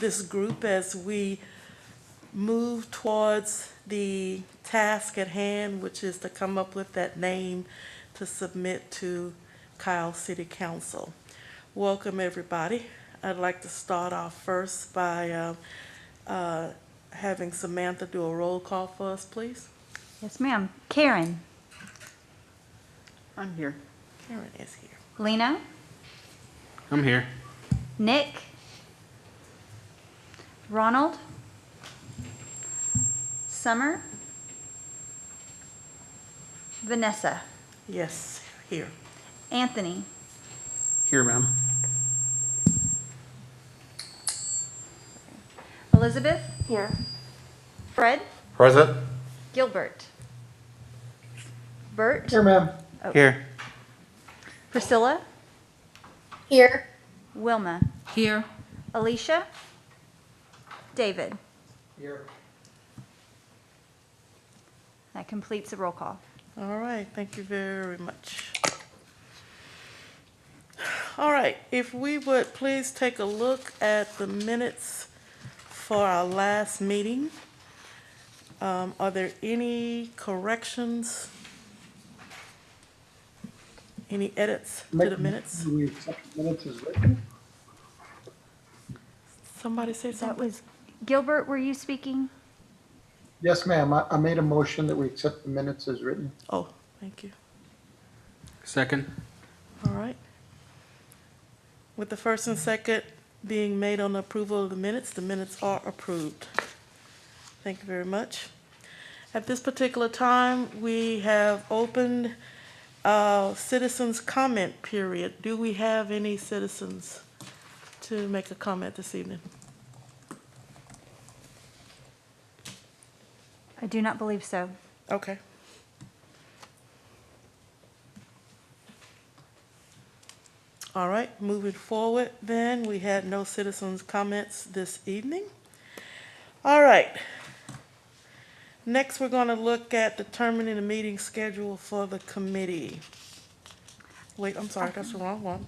this group as we move towards the task at hand, which is to come up with that name to submit to Kyle City Council. Welcome, everybody. I'd like to start off first by having Samantha do a roll call for us, please. Yes, ma'am. Karen. I'm here. Karen is here. Lena. I'm here. Nick. Ronald. Summer. Vanessa. Yes, here. Anthony. Here, ma'am. Elizabeth. Here. Fred. Present. Gilbert. Bert. Here, ma'am. Here. Priscilla. Here. Wilma. Here. Alicia. David. Here. That completes the roll call. All right, thank you very much. All right, if we would please take a look at the minutes for our last meeting. Are there any corrections? Any edits to the minutes? We accept the minutes as written. Somebody say That something? was Gilbert, were you speaking? Yes, ma'am. I made a motion that we accept the minutes as written. Oh, thank you. Second. All right. With the first and second being made on approval of the minutes are approved. Thank you very much. At this particular time, we have opened citizens' comment period. Do we have any citizens to make a comment this evening? I do not believe so. Okay. All right, moving forward then, we had no citizens' comments this evening. All right. Next, we're going to look at determining the meeting schedule for the committee. Wait, I'm sorry, that's the wrong one.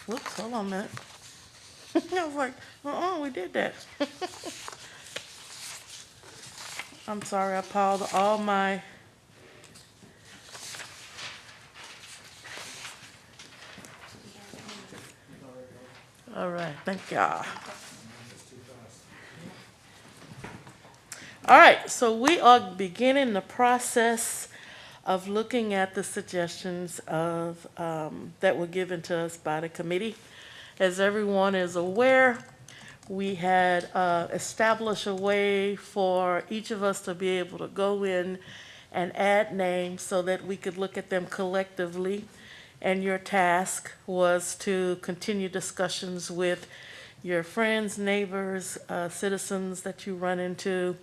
Whoops, hold on a minute. I was like, we did that. I'm sorry, I piled all my all right, thank y'all. All right, so we are beginning the process of looking at the suggestions of that were given to us by the committee. As everyone is aware, we had established a way for each of us to be able to go in and add names so that we could look at them collectively. And your task was to continue discussions with your friends, neighbors, citizens that you run into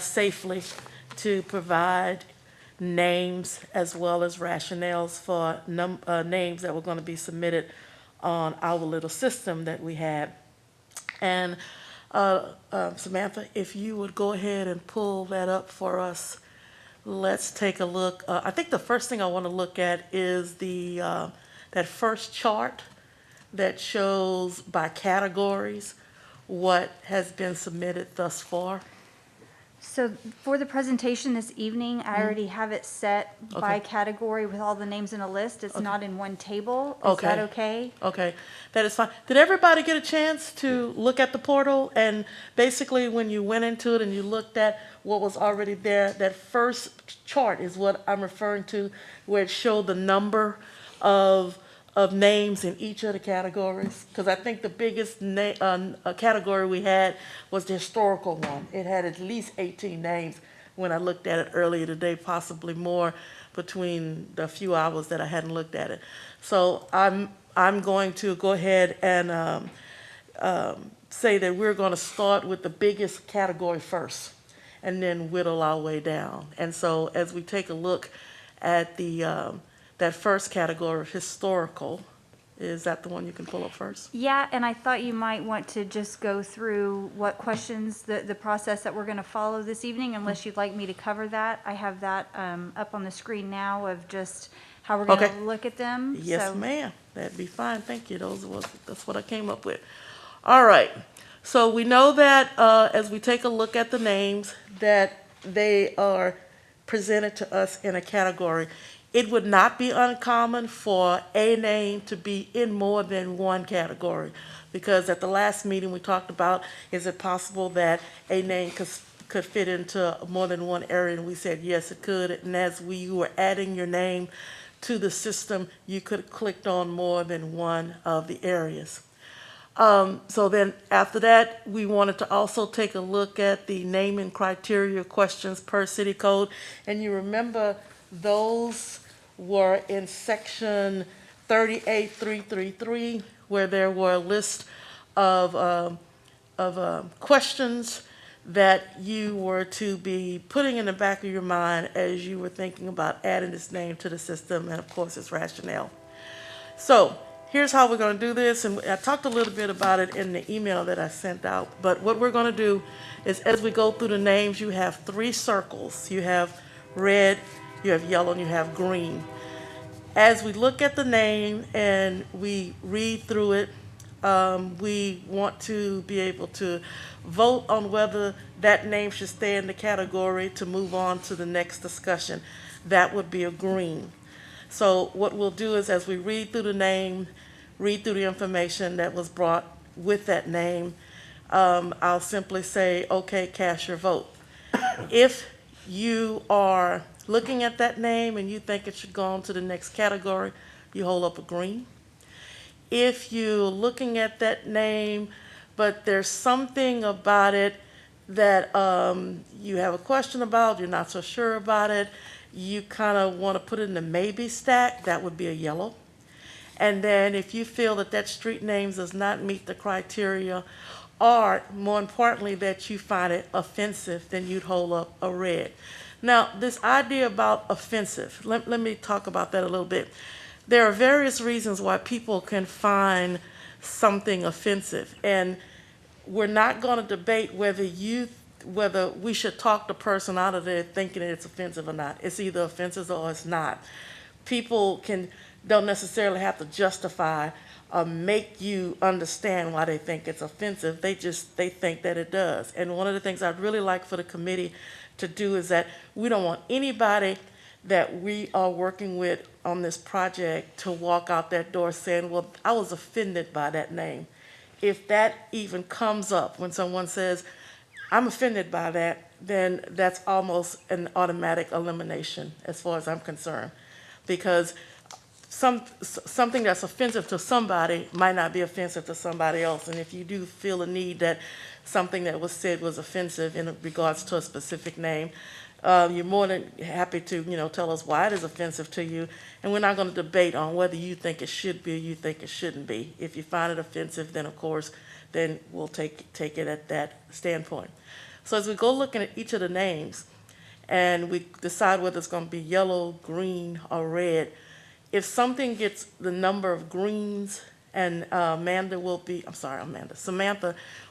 safely to provide names as well as rationales for names that were going to be submitted on our little system that we had. And Samantha, if you would go ahead and pull that up for us, let's take a look. I think the first thing I want to look at is the that first chart that shows by categories what has been submitted thus far. So for the presentation this evening, I already have it set by Okay. category with all the names in a list. It's Okay. not in one table. Is that Okay. okay? Okay, that is fine. Did everybody get a chance to look at the portal? And basically, when you went into it and you looked at what was already there, that first chart is what I'm referring to, where it showed the number of names in each of the categories. Because I think the biggest category we had was the historical one. It had at least 18 names when I looked at it earlier today, possibly more between the few hours that I hadn't looked at it. So I'm going to go ahead and say that we're going to start with the biggest category first and then whittle our way down. And so as we take a look at the that first category, historical, is that the one you can pull up first? Yeah, and I thought you might want to just go through what questions, the process that we're going to follow this evening, unless you'd like me to cover that. I have that up on the screen now of just how we're going Okay. to look at them. Yes, So- ma'am. That'd be fine. Thank you. That's what I came up with. All right. So we know that as we take a look at the names, that they are presented to us in a category. It would not be uncommon for a name to be in more than one category, because at the last meeting we talked about, is it possible that a name could fit into more than one area, and we said yes, it could. And as we were adding your name to the system, you could have clicked on more than one of the areas. So then after that, we wanted to also take a look at the naming criteria questions per city code. And you remember those were in section 38333, where there were a list of questions that you were to be putting in the back of your mind as you were thinking about adding this name to the system, and of course its rationale. So here's how we're going to do this, and I talked a little bit about it in the email that I sent out. But what we're going to do is, as we go through the names, you have 3 circles. You have red, you have yellow, and you have green. As we look at the name and we read through it, we want to be able to vote on whether that name should stay in the category to move on to the next discussion. That would be a green. So what we'll do is, as we read through the name, read through the information that was brought with that name, I'll simply say, okay, cast your vote. If you are looking at that name and you think it should go on to the next category, you hold up a green. If you're looking at that name, but there's something about it that you have a question about, you're not so sure about it, you kind of want to put it in the maybe stack, that would be a yellow. And then if you feel that that street name does not meet the criteria, or more importantly, that you find it offensive, then you'd hold up a red. Now, this idea about offensive, let me talk about that a little bit. There are various reasons why people can find something offensive, and we're not going to debate whether we should talk the person out of there thinking it's offensive or not. It's either offensive or it's not. People don't necessarily have to justify or make you understand why they think it's offensive. They think that it does. And one of the things I'd really like for the committee to do is that we don't want anybody that we are working with on this project to walk out that door saying, well, I was offended by that name. If that even comes up when someone says, I'm offended by that, then that's almost an automatic elimination as far as I'm concerned. Because something that's offensive to somebody might not be offensive to somebody else. And if you do feel a need that something that was said was offensive in regards to a specific name, you're more than happy to, tell us why it is offensive to you. And we're not going to debate on whether you think it should be or you think it shouldn't be. If you find it offensive, then of course, then we'll take it at that standpoint. So as we go looking at each of the names and we decide whether it's going to be yellow, green, or red, if something gets the number of greens, and Samantha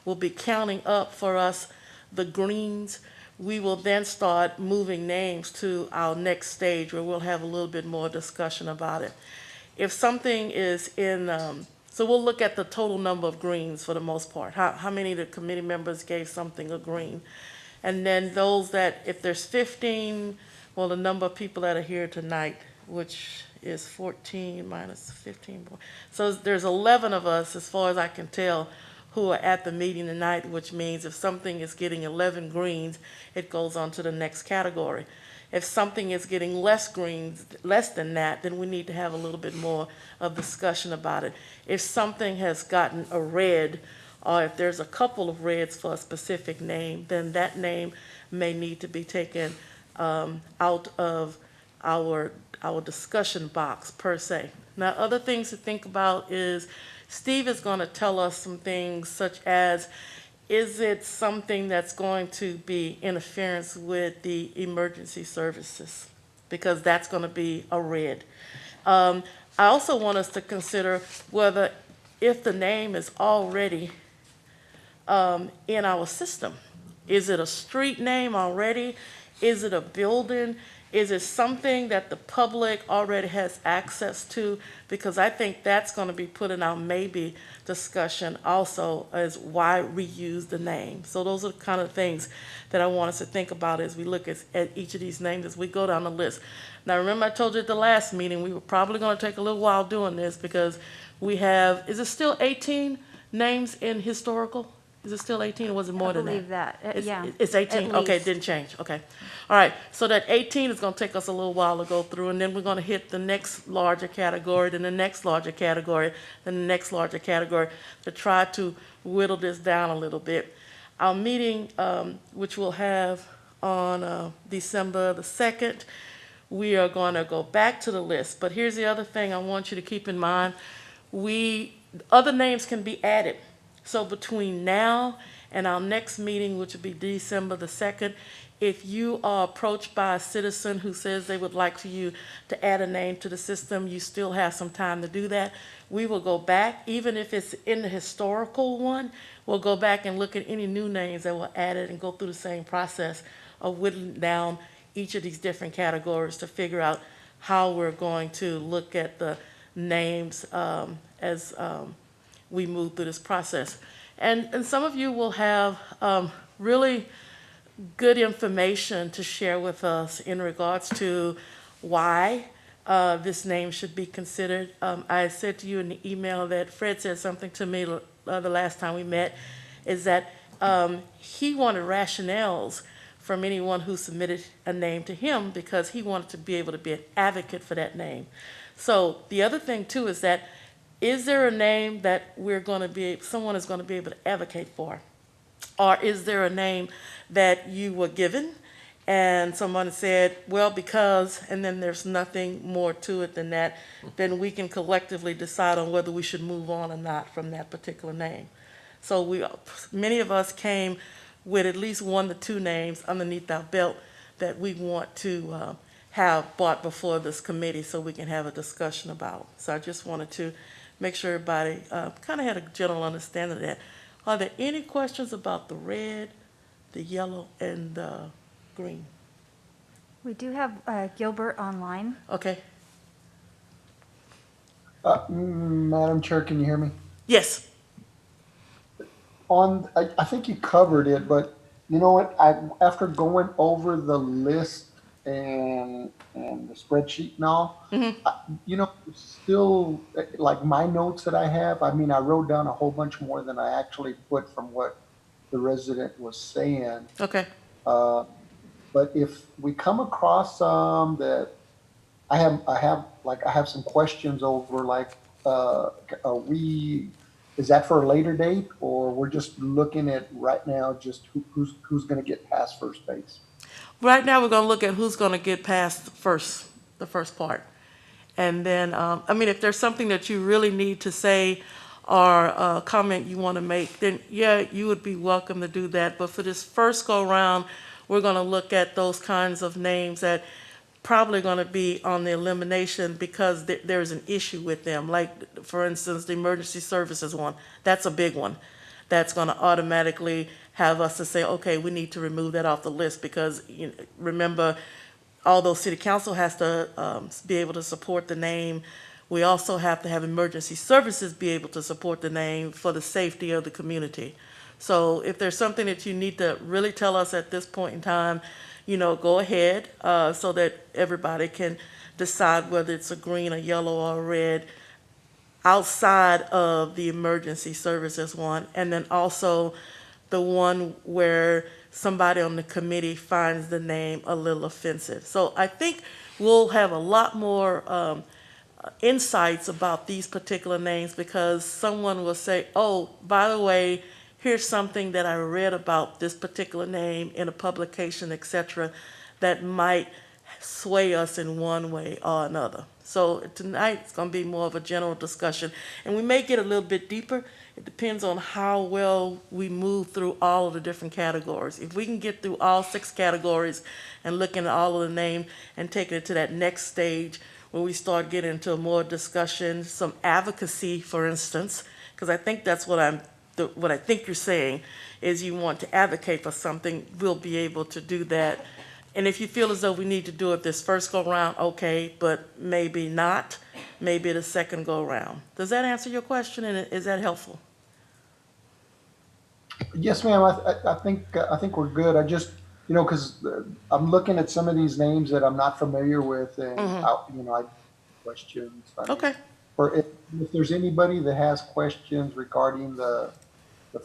will be counting up for us the greens, we will then start moving names to our next stage where we'll have a little bit more discussion about it. If something is so we'll look at the total number of greens for the most part. How many of the committee members gave something a green? And then those that, if there's 15, well, the number of people that are here tonight, which is 14 minus 15. So there's 11 of us, as far as I can tell, who are at the meeting tonight, which means if something is getting 11 greens, it goes on to the next category. If something is getting less greens, less than that, then we need to have a little bit more of discussion about it. If something has gotten a red, or if there's a couple of reds for a specific name, then that name may need to be taken out of our discussion box per se. Now, other things to think about is Steve is going to tell us some things such as, is it something that's going to be interference with the emergency services? Because that's going to be a red. I also want us to consider whether, if the name is already in our system, is it a street name already? Is it a building? Is it something that the public already has access to? Because I think that's going to be put in our maybe discussion also, as why reuse the name. So those are the kind of things that I want us to think about as we look at each of these names as we go down the list. Now, remember I told you at the last meeting, we were probably going to take a little while doing this because we have, is it still 18 names in historical? Is it still 18 or was it more I than that? believe that, yeah. It's 18, at okay, it least. didn't change, okay. All right, so that 18 is gonna take us a little while to go through, and then we're gonna hit the next larger category, then the next larger category, then the next larger category, to try to whittle this down a little bit. Our meeting, which we'll have on December the 2nd, we are gonna go back to the list, but here's the other thing I want you to keep in mind. Other names can be added. So between now and our next meeting, which will be December the 2nd, if you are approached by a citizen who says they would like for you to add a name to the system, you still have some time to do that. We will go back, even if it's in the historical one, we'll go back and look at any new names that were added and go through the same process of whittling down each of these different categories to figure out how we're going to look at the names as we move through this process. And some of you will have really good information to share with us in regards to why this name should be considered. I said to you in the email that Fred said something to me the last time we met, is that he wanted rationales from anyone who submitted a name to him because he wanted to be able to be an advocate for that name. So the other thing too is that, is there a name that someone is going to be able to advocate for? Or is there a name that you were given and someone said, well, because, and then there's nothing more to it than that, then we can collectively decide on whether we should move on or not from that particular name. So many of us came with at least 1 to 2 names underneath our belt that we want to have brought before this committee so we can have a discussion about. So I just wanted to make sure everybody kind of had a general understanding of that. Are there any questions about the red, the yellow, and the green? We do have Gilbert online. Okay. Madam Chair, can you hear me? Yes. I think you covered it, but you know what? After going over the list and the spreadsheet and all, still like my notes that I have. I mean, I wrote down a whole bunch more than I actually put from what the resident was saying. Okay. But if we come across some that I have some questions over, like, is that for a later date, or we're just looking at right now, just who's going to get past first base? Right now, we're going to look at who's going to get past the first part. And then, if there's something that you really need to say or a comment you want to make, then yeah, you would be welcome to do that. But for this first go round, we're going to look at those kinds of names that probably going to be on the elimination because there's an issue with them. Like, for instance, the emergency services one, that's a big one. That's going to automatically have us to say, okay, we need to remove that off the list because, remember, although city council has to be able to support the name, we also have to have emergency services be able to support the name for the safety of the community. So if there's something that you need to really tell us at this point in time, go ahead so that everybody can decide whether it's a green, a yellow, or a red outside of the emergency services one. And then also the one where somebody on the committee finds the name a little offensive. So I think we'll have a lot more insights about these particular names because someone will say, oh, by the way, here's something that I read about this particular name in a publication, etc., that might sway us in one way or another. So tonight it's going to be more of a general discussion, and we may get a little bit deeper. It depends on how well we move through all of the different categories. If we can get through all 6 categories and looking at all of the names and taking it to that next stage where we start getting into more discussion, some advocacy, for instance, because I think that's what I think you're saying is you want to advocate for something, we'll be able to do that And if you feel as though we need to do it this first go round, okay, but maybe not, maybe the second go round. Does that answer your question, and is that helpful? Yes, ma'am. I think we're good. I just, because I'm looking at some of these names that I'm not familiar with, and I questions. I mean, Okay, or if there's anybody that has questions regarding the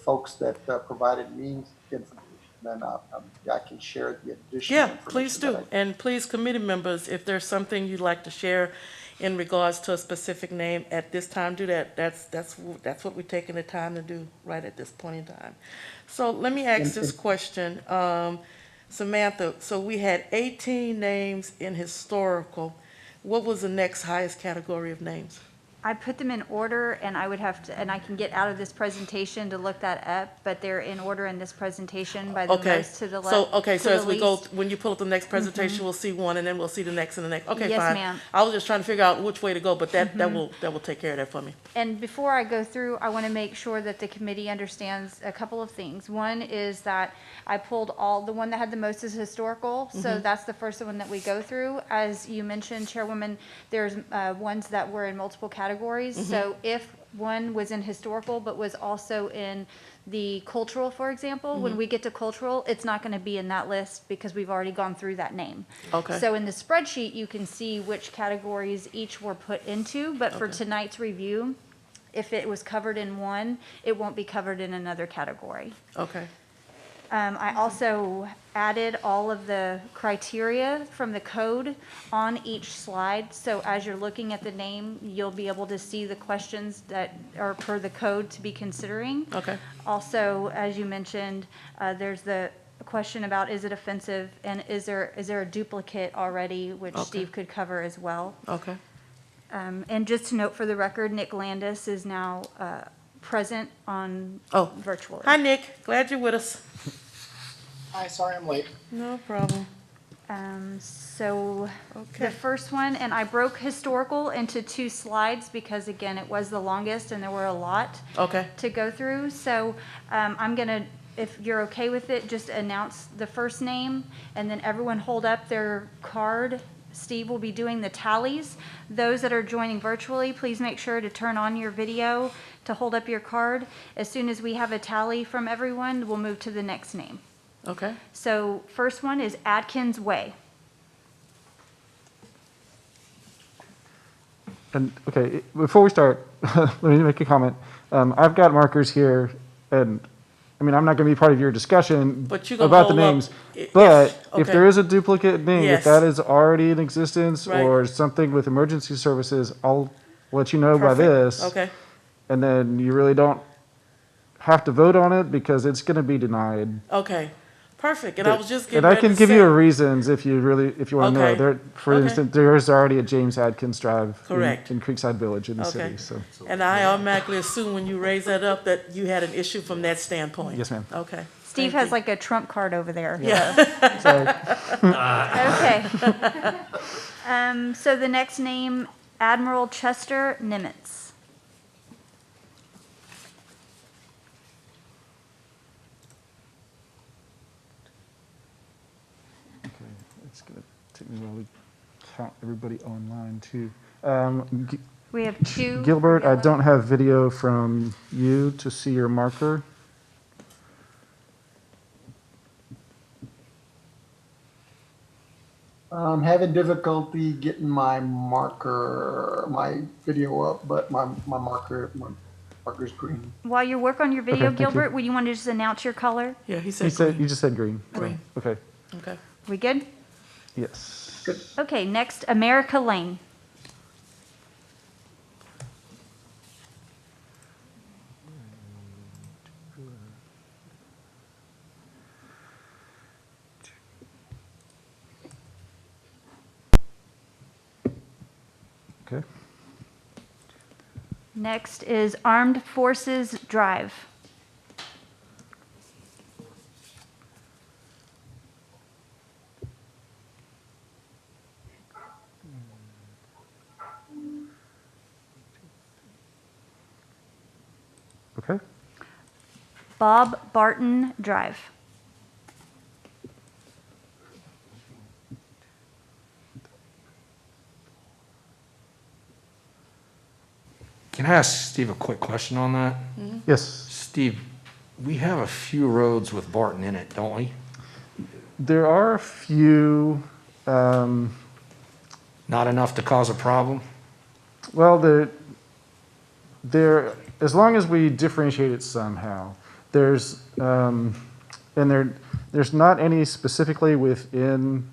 folks that provided me information, then I can share the additional yeah, please information that I. do. And please, committee members, if there's something you'd like to share in regards to a specific name at this time, do that. That's what we're taking the time to do right at this point in time. So let me ask this And question. Samantha, so we had 18 names in historical. What was the next highest category of names? I put them in order, and I would have to, and I can get out of this presentation to look that up, but they're in order in this presentation by the Okay, most to the so, left. okay, to so the as we go, least. when you pull up the next presentation, we'll see one, and then we'll see the next and the next. Okay, Yes, fine. ma'am. I was just trying to figure out which way to go, but that will take care of that for me. And before I go through, I want to make sure that the committee understands a couple of things. One is that I pulled the one that had the most is historical, so that's the first one that we go through. As you mentioned, Chairwoman, there's ones that were in multiple categories. So if one was in historical but was also in the cultural, for example, when we get to cultural, it's not going to be in that list because we've already gone through that name. Okay. So in the spreadsheet, you can see which categories each were put into, but for tonight's review, if it was covered in one, it won't be covered in another category. Okay, I also added all of the criteria from the code on each slide. So as you're looking at the name, you'll be able to see the questions that are per the code to be considering. okay, Also, as you mentioned, there's the question about is it offensive, and is there a duplicate already, which Okay. Steve could cover as well. okay. And just to note for the record, Nick Landis is now present on Oh, virtually. hi, Nick. Glad you're with us. Hi, sorry I'm late. No problem. So Okay. the first one, and I broke historical into 2 slides because again, it was the longest and there were a lot Okay, to go through. So I'm gonna, if you're okay with it, just announce the first name and then everyone hold up their card. Steve will be doing the tallies. Those that are joining virtually, please make sure to turn on your video to hold up your card. As soon as we have a tally from everyone, we'll move to the next name. okay. So first one is Atkins Way. And, okay, before we start, let me make a comment. I've got markers here, and, I mean, I'm not going to be part of your discussion But you gonna about the hold up- names. yes, But if okay. there is a duplicate name, Yes. if that is already in existence Right. or something with emergency services, I'll let you know by Perfect. this. Okay, And then you really don't have to vote on it because it's going to be denied. okay. Perfect. And I was just getting And I ready can to give say- you a reasons if you want to know. Okay. There, for Okay. instance, there is already a James Adkins Drive Correct. in Creekside Village in the Okay. city. So And I automatically assume when you raise that up that you had an issue from that standpoint. Yes, ma'am. Okay. Steve Thank has you. like a trump card over there. Yeah. Okay. So the next name, Admiral Chester Nimitz. okay, it's gonna take me a while to count everybody online too. We have 2. Gilbert, I don't have video from you to see your marker. I'm having difficulty getting my video up, but my marker's green. While you work on your video, thank you. Gilbert, would you want to just announce your color? Yeah, he You said said green. you just said green. so- Green. Okay. Okay. We good? Yes. Good. Okay, next, America Lane. Okay. Next is Armed Forces Drive. Okay. Bob Barton Drive. Can I ask Steve a quick question on that? Yes, Steve, we have a few roads with Barton in it, don't we? there are a few, Not enough to cause a problem? well, as long as we differentiate it somehow, there's not any specifically within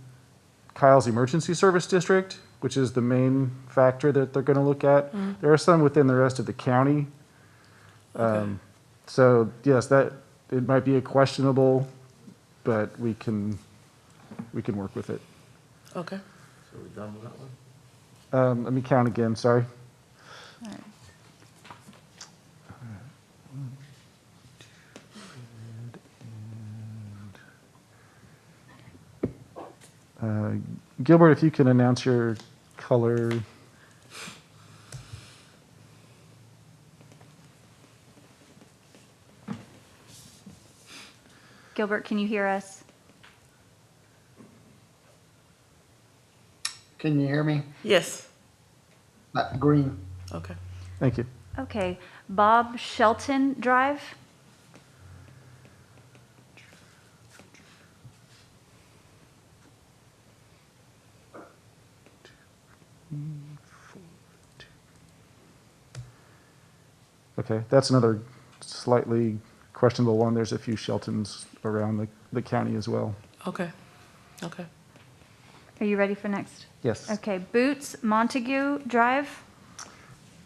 Kyle's emergency service district, which is the main factor that they're going to look at. There are some within the rest of the county. So yes, it might be a questionable, but we can work with it. Okay. So we done with that one? Let me count again, sorry. All right. Gilbert, if you can announce your color. Gilbert, can you hear us? Can you hear me? Yes. Green. Okay. Thank you. Okay, Bob Shelton Drive. Okay, that's another slightly questionable one. There's a few Sheltons around the county as well. Okay. Okay. Are you ready for next? Yes. Okay, Boots Montague Drive.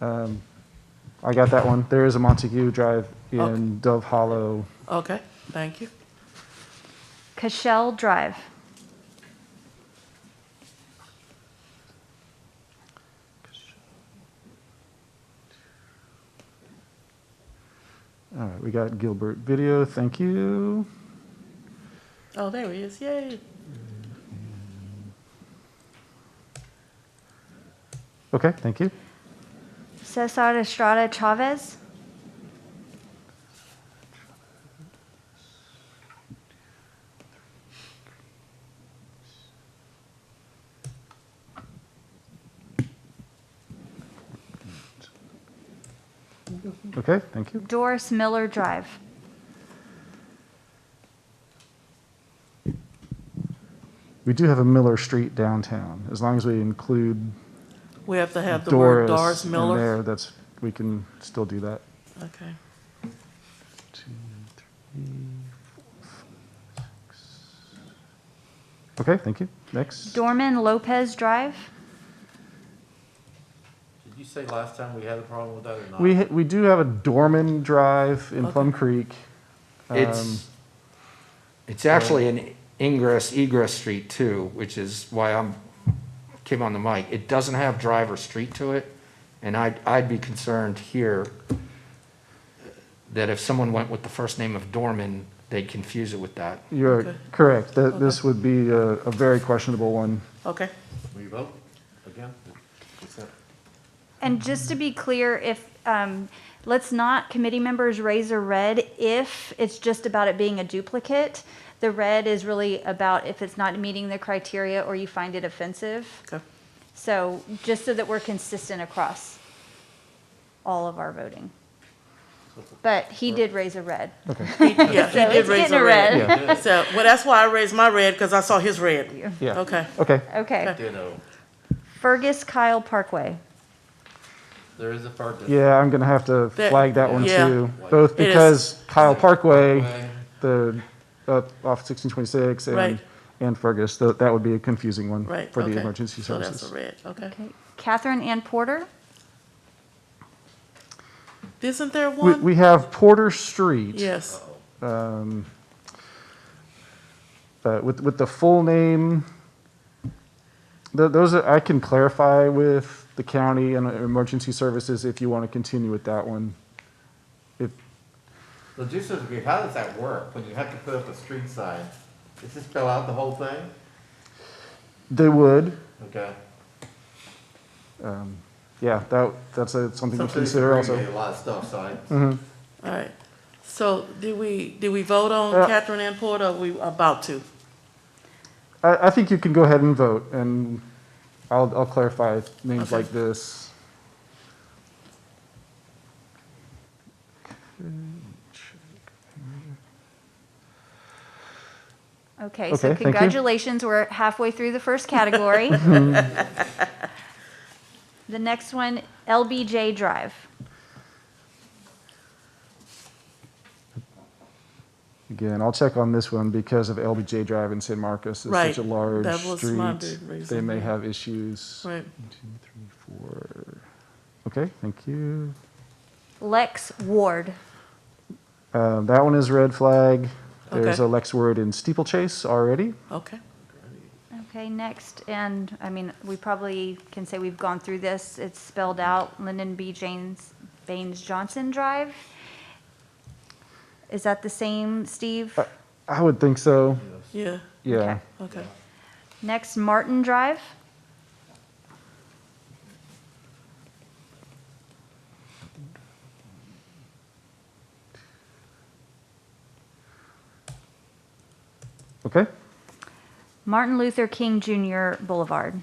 I got that one. There is a Montague Drive in Okay. Dove Hollow. Okay. Thank you. Cashel Drive. All right, we got Gilbert Video. Thank you. Oh, there he is. Yay. Okay, thank you. Cesar Estrada Chavez. Okay, thank you. Doris Miller Drive. We do have a Miller Street downtown. As long as we include We have to have the word Doris in Miller. there, we can still do that. Okay. 2, 3, 4, 5, 6. Okay, thank you. Next. Dorman Lopez Drive. Did you say last time we had a problem with that or not? We do have a Dorman Drive in Okay. Plum Creek. It's actually an egress street too, which is why came on the mic. It doesn't have drive or street to it, and I'd be concerned here that if someone went with the first name of Dorman, they'd confuse it with that. You're Okay. correct. This would be a very questionable one. Okay. Will you vote again? Consent. And just to be clear, if, let's not, committee members, raise a red if it's just about it being a duplicate. The red is really about if it's not meeting the criteria or you find it offensive. Okay. So just so that we're consistent across all of our voting. But he did raise a red. Yeah, So he did it's raise getting a a red. Yeah. So, well, that's why I raised my red, because I saw his red. Yeah. Okay. Okay. Okay. Ditto. Fergus Kyle Parkway. There is a Fergus. Yeah, I'm gonna have to That- flag that one yeah. too. Both It is. because Kyle Parkway, Parkway. the off 1626, Right. and Fergus. That would be a confusing one Right. for okay. the emergency So services. that's a red. Okay. Okay. Catherine Ann Porter. Isn't there one? We have Porter Street. Yes. With the full name, those I can clarify with the county and emergency services if you want to continue with that one. If So just as we, how does that work when you have to put up a street sign? Does it spell out the whole thing? they would, Okay. yeah, that's something to Sometimes consider you also. abbreviate a lot of stuff, so All right. So did we vote on Catherine Ann Porter? Or we about to? I think you can go ahead and vote, and I'll clarify names Okay. like this. Okay, Okay, so thank you. congratulations, we're halfway through the first category. The next one, LBJ Drive. Again, I'll check on this one because of LBJ Drive in San Marcos. It's such a Right. large That was my street. big reason, They may yeah. have issues. Right. 1, 2, 3, 4. Okay, thank you. Lex Ward. That one is red flag. There's Okay. a Lex Word in Steeplechase already. Okay. Okay, next, and I mean, we probably can say we've gone through this. It's spelled out, Lyndon B. Baines Johnson Drive. Is that the same, Steve? I would think so. Yeah. Yeah. Okay. Okay. Next, Martin Drive. Okay. Martin Luther King Jr. Boulevard.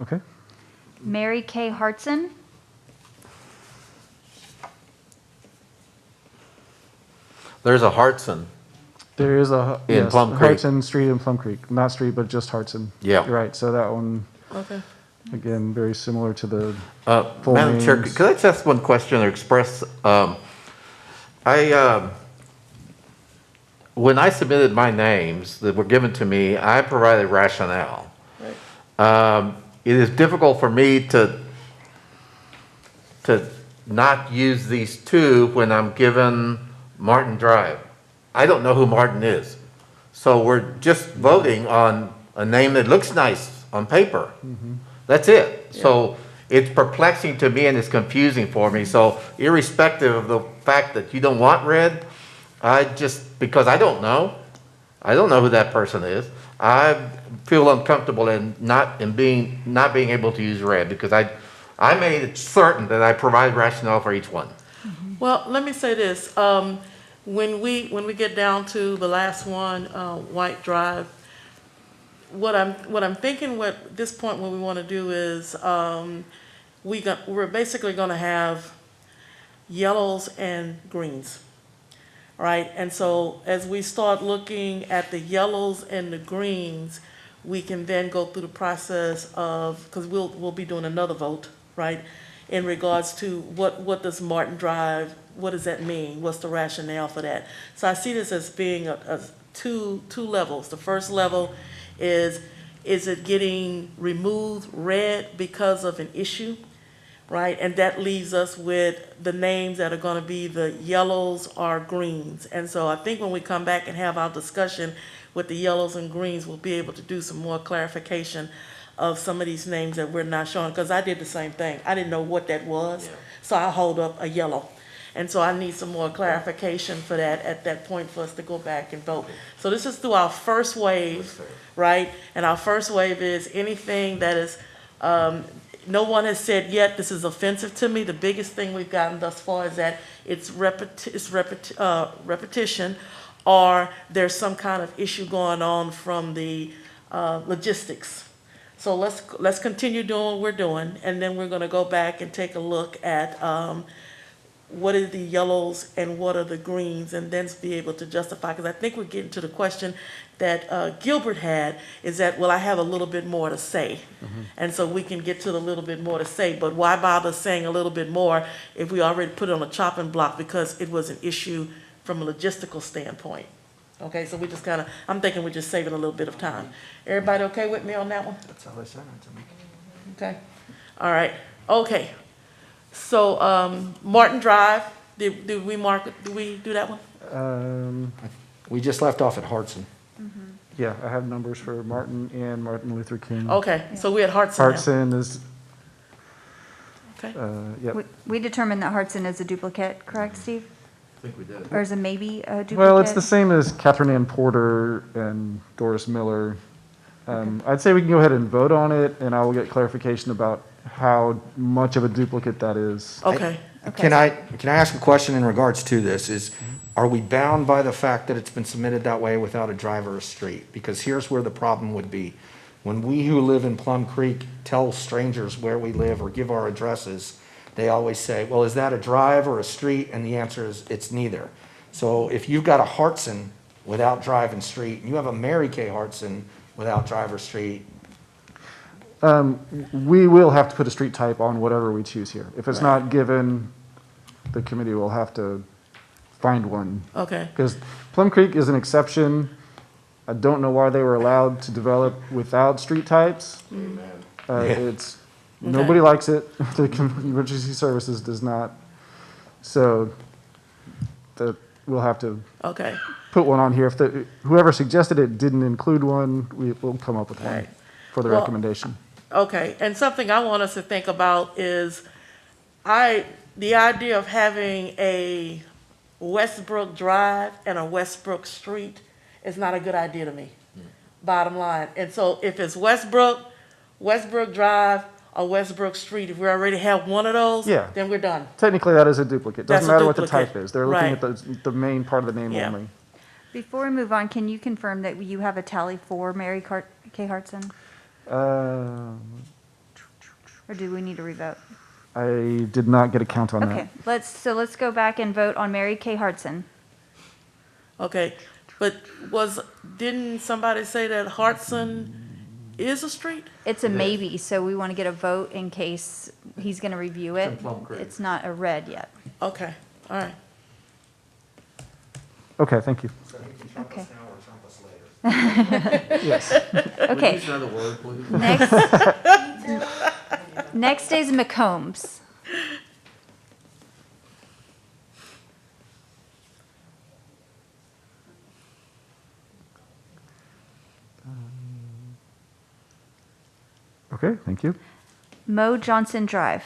Okay. Mary K. Hartson. There's a Hartson. There is a In yes, Plum Creek. Hartson Street in Plum Creek. Not street, but just Hartson. Yeah. You're right. So that one, Okay. again, very similar to the full Madam Chair, names. could I just ask one question or express, when I submitted my names that were given to me, I provided rationale. It is difficult for me to not use these two when I'm given Martin Drive. I don't know who Martin is. So we're just voting on a name that looks nice on paper. That's it. So it's perplexing to me and it's confusing for me. So irrespective of the fact that you don't want red, because I don't know who that person is, I feel uncomfortable in not being able to use red because I made it certain that I provide rationale for each one. Well, let me say this. When we get down to the last one, White Drive, what I'm thinking at this point what we want to do is we're basically going to have yellows and greens, right? And so as we start looking at the yellows and the greens, we can then go through the process of, because we'll be doing another vote, right? In regards to what does Martin Drive, what does that mean? What's the rationale for that? So I see this as being a two levels. The first level is it getting removed red because of an issue, right? And that leaves us with the names that are going to be the yellows or greens. And so I think when we come back and have our discussion with the yellows and greens, we'll be able to do some more clarification of some of these names that we're not showing, because I did the same thing. I didn't know what that was, so I hold up a yellow. And so I need some more clarification for that at that point for us to go back and vote. So this is through our first wave, right? And our first wave is anything that is, no one has said yet, this is offensive to me. The biggest thing we've gotten thus far is that it's repetition, or there's some kind of issue going on from the logistics. So let's continue doing what we're doing, and then we're gonna go back and take a look at what are the yellows and what are the greens, and then be able to justify, because I think we're getting to the question that Gilbert had, is that, well, I have a little bit more to say. And so we can get to the little bit more to say, but why bother saying a little bit more if we already put it on a chopping block because it was an issue from a logistical standpoint? Okay, so we just kind of, I'm thinking we're just saving a little bit of time. Everybody okay with me on that one? That's how they sent it to me. Okay, all right, okay. So, Martin Drive, did we do that one? We just left off at Hartson. Yeah, I have numbers for Martin and Martin Luther King. Okay, so we're at Hartson now. Hartson is, Okay, yep. We determined that Hartson is a duplicate, correct, Steve? I think we did. Or is it maybe a duplicate? Well, it's the same as Catherine Ann Porter and Doris Miller. I'd say we can go ahead and vote on it, and I will get clarification about how much of a duplicate that is. okay. Okay. Can I ask a question in regards to this? are we bound by the fact that it's been submitted that way without a drive or a street? Because here's where the problem would be. When we who live in Plum Creek tell strangers where we live or give our addresses, they always say, well, is that a drive or a street? And the answer is, it's neither. So if you've got a Hartson without drive and street, and you have a Mary Kay Hartson without drive or street, We will have to put a street type on whatever we choose here. If it's not given, the committee will have to find one. Okay, Because Plum Creek is an exception. I don't know why they were allowed to develop without street types. It's, nobody likes it. The emergency services does not. So that, we'll have to okay. put one on here. If whoever suggested it didn't include one, we'll come up with one Right. for the Well, recommendation. Okay, and something I want us to think about is the idea of having a Westbrook Drive and a Westbrook Street is not a good idea to me, bottom line. And so if it's Westbrook Drive, or Westbrook Street, if we already have one of those, Yeah. then we're done. Technically, that is a duplicate. That's Doesn't a matter what the duplicate. type is. They're looking Right. at the main part of the name Yeah. only. Before we move on, can you confirm that you have a tally for Mary Kay Hartson? Or do we need to revote? I did not get a count on Okay, that. let's go back and vote on Mary Kay Hartson. Okay, but didn't somebody say that Hartson is a street? It's a maybe, so we want to get a vote in case he's going to review it. It's in Plum Creek. It's not a red yet. Okay, all right. Okay, thank you. so you can trump Okay. us now or trump us later. Yes. Okay, Use another word, please. next is McCombs. Okay, thank you. Mo Johnson Drive.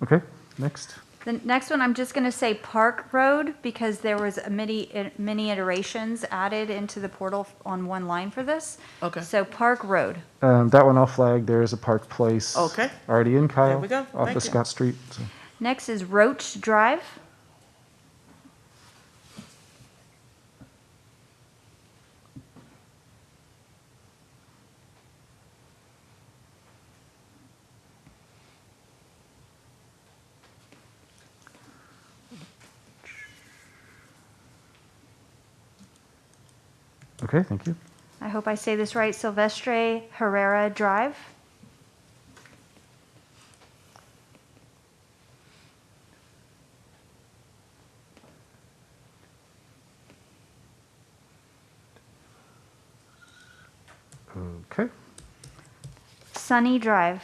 Okay, next. The next one, I'm just going to say Park Road because there was many iterations added into the portal on one line for this. Okay. So Park Road. That one I'll flag. There is a Park Place. Okay. Already in Kyle. There we go. Off Thank of you. Scott Street. So. Next is Roach Drive. Okay, thank you. I hope I say this right, Silvestre Herrera Drive. Okay. Sunny Drive.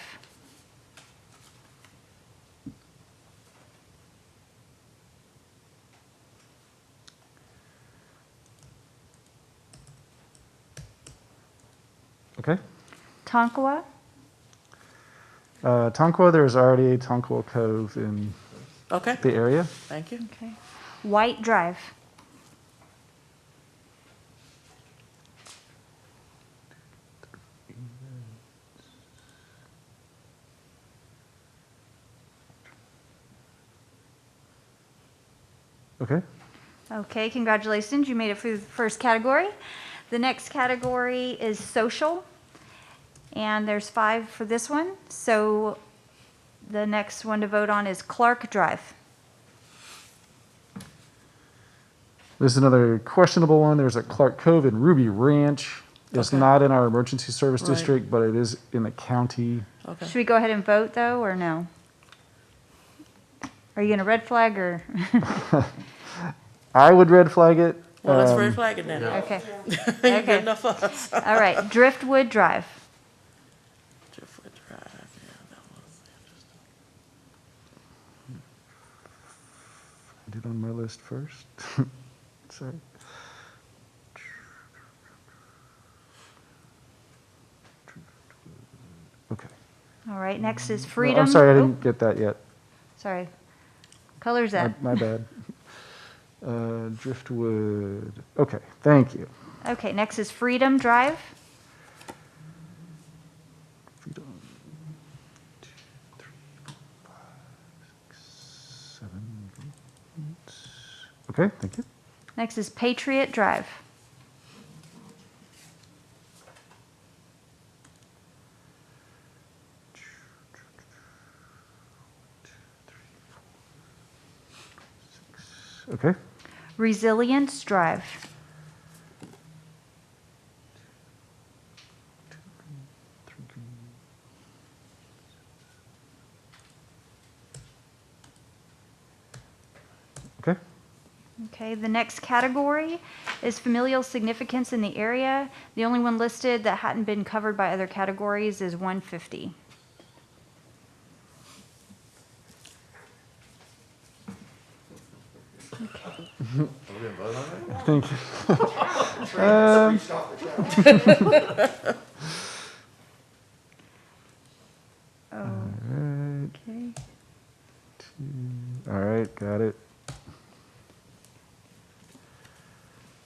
Okay. Tonkawa. Tonkawa, there's already a Tonkawa Cove in Okay, the area. thank you. Okay. White Drive. Okay. Okay, congratulations, you made it through the first category. The next category is social, and there's 5 for this one. So the next one to vote on is Clark Drive. This is another questionable one. There's a Clark Cove in Ruby Ranch. It's Okay. not in our emergency service Right. district, but it is in the county. Okay. Should we go ahead and vote, though, or no? Are you going to red flag, or? I would red flag it. Well, let's red flag it then. Okay, Ain't Okay. good enough for us. all right, Driftwood Drive. Driftwood Drive, yeah, that was interesting. I did on my list first. Sorry. Okay. All right, next is No, Freedom. I'm sorry, I Oh, didn't get that yet. Sorry. Color's that? My bad. Driftwood. Okay, thank you. Okay, next is Freedom Drive. Freedom. 2, 3, 4, 5, 6, 7, 8. Okay, thank you. Next is Patriot Drive. Okay, Resilience Drive. okay, Okay, the next category is familial significance in the area. The only one listed that hadn't been covered by other categories is 150. thank you. Okay. All right, got it.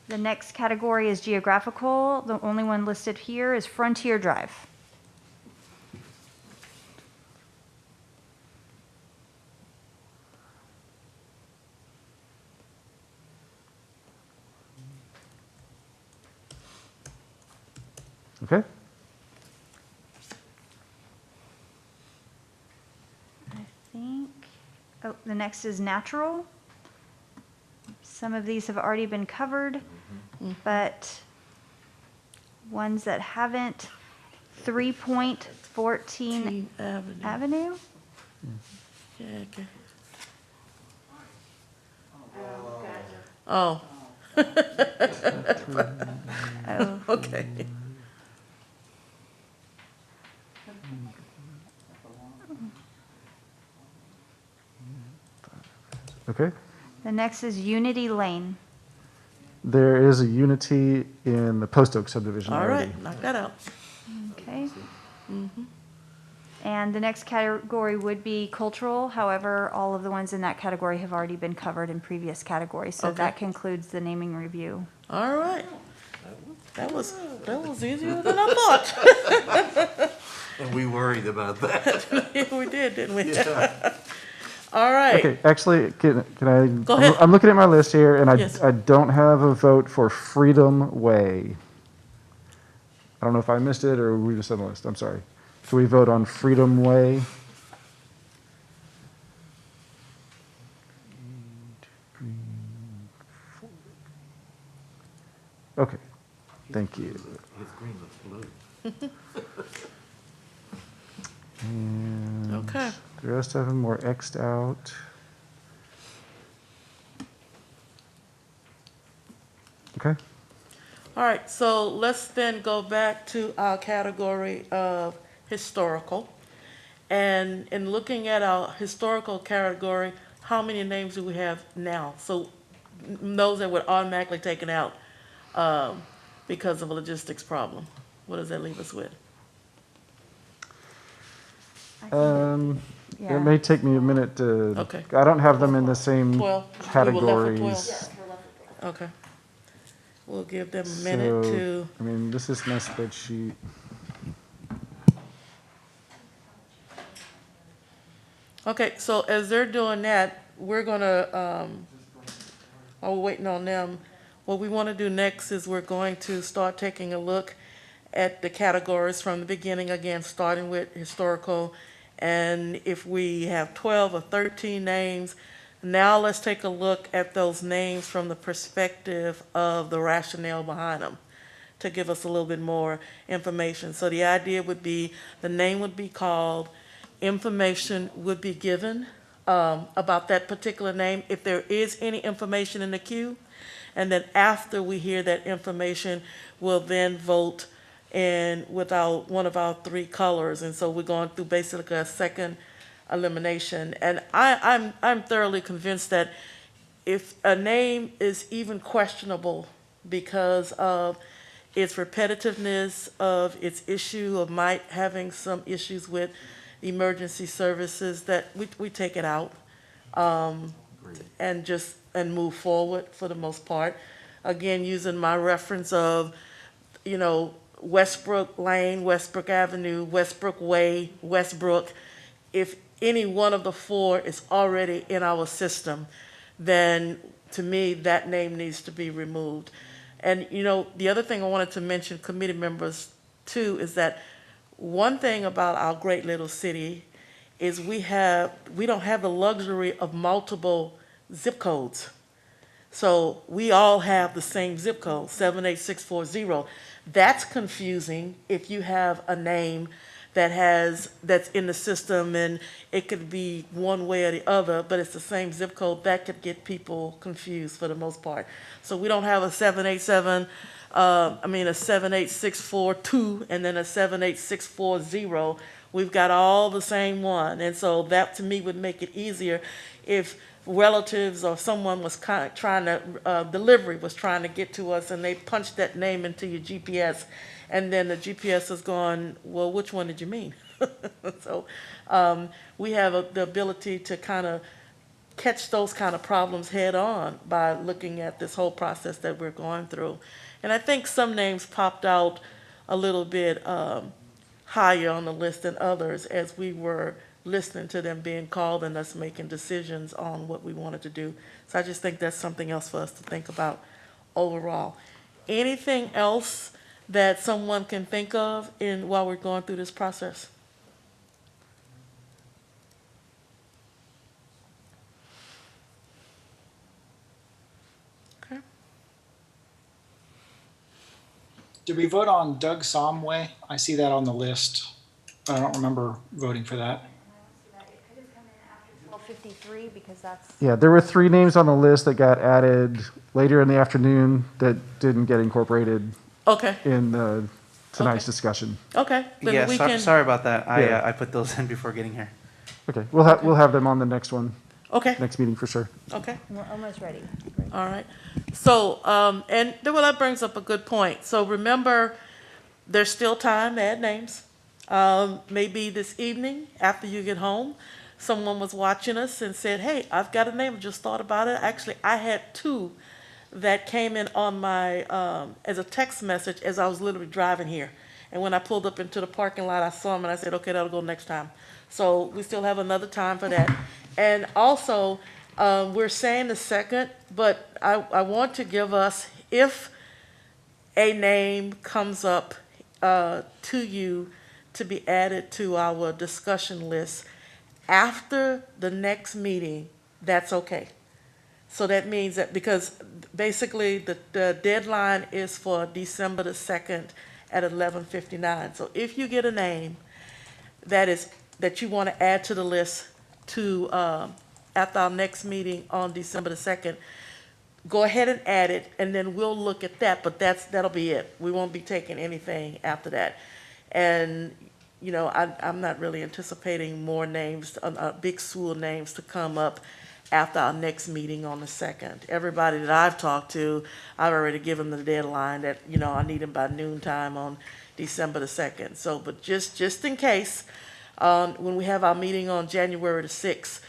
The next category is geographical. The only one listed here is Frontier Drive. Okay, I think, oh, the next is natural. Some of these have already been covered, but ones that haven't, 3.14 Teen Avenue. Avenue. Yeah, okay. Oh. Oh, Okay. okay. the next is Unity Lane. There is a Unity in the Post Oak subdivision All already. right, knock that out. Okay. And the next category would be cultural. However, all of the ones in that category have already been covered in previous categories. So Okay. that concludes the naming review. All right. That was easier than I thought. And we worried about that. Yeah, we did, didn't we? All right. Okay, actually, can I? Go ahead. I'm looking at my list here, and Yes. I don't have a vote for Freedom Way. I don't know if I missed it or we just on the list. I'm sorry. Can we vote on Freedom Way? Okay, thank you. His green looks blue. And Okay. the rest of them were X'd out. Okay, All right, so let's then go back to our category of historical. And in looking at our historical category, how many names do we have now? So those that were automatically taken out because of a logistics problem. What does that leave us with? Yeah. it may take me a minute to. Okay. I don't have them in the same 12. We were left with categories. 12. Okay. We'll give them a minute So, to, I mean, this is my spreadsheet. okay, so as they're doing that, we're gonna, while we're waiting on them, what we wanna do next is we're going to start taking a look at the categories from the beginning, again, starting with historical. And if we have 12 or 13 names, now let's take a look at those names from the perspective of the rationale behind them to give us a little bit more information. So the idea would be, the name would be called, information would be given about that particular name, if there is any information in the queue. And then after we hear that information, we'll then vote in with one of our three colors. And so we're going through basically a second elimination. And I'm thoroughly convinced that if a name is even questionable because of its repetitiveness, of its issue of might having some issues with emergency services, that we take it out and just and move forward for the most part. Again, using my reference of, Westbrook Lane, Westbrook Avenue, Westbrook Way, Westbrook. If any one of the four is already in our system, then to me, that name needs to be removed. And, the other thing I wanted to mention, committee members, too, is that one thing about our great little city is we don't have the luxury of multiple zip codes. So we all have the same zip code, 78640. That's confusing if you have a name that's in the system and it could be one way or the other, but it's the same zip code. That could get people confused for the most part. So we don't have a 78642 and then a 78640. We've got all the same one. And so that to me would make it easier if relatives or someone was delivery was trying to get to us and they punched that name into your GPS and then the GPS is going, well, which one did you mean? So we have the ability to kind of catch those kind of problems head on by looking at this whole process that we're going through. And I think some names popped out a little bit higher on the list than others as we were listening to them being called and us making decisions on what we wanted to do. So I just think that's something else for us to think about overall. Anything else that someone can think of while we're going through this process? Okay. Did we vote on Doug Somway? I see that on the list, but I don't remember voting for that. It could have come in after 12:53 because that's. Yeah, there were 3 names on the list that got added later in the afternoon that didn't get incorporated Okay, in tonight's Okay. discussion. okay. Then Yeah, we can. sorry about that. Yeah. I put those in before getting here. Okay, we'll have them on the next one, Okay, next meeting for sure. okay. We're almost ready. All right. So, that brings up a good point. So remember, there's still time to add names. Maybe this evening, after you get home, someone was watching us and said, hey, I've got a name, just thought about it. Actually, I had 2 that came in on my, as a text message as I was literally driving here. And when I pulled up into the parking lot, I saw them and I said, okay, that'll go next time. So we still have another time for that. And also, we're saying the 2nd, but I want to give us, if a name comes up to you to be added to our discussion list after the next meeting, that's okay. So that means that, because basically the deadline is for December the 2nd at 11:59. So if you get a name that you want to add to the list to, after our next meeting on December the 2nd, go ahead and add it, and then we'll look at that, but that'll be it. We won't be taking anything after that. And, I'm not really anticipating more names, a big slew of names to come up after our next meeting on the 2nd. Everybody that I've talked to, I've already given them the deadline that, I need them by noontime on December the 2nd. So, but just in case, when we have our meeting on January the 6th,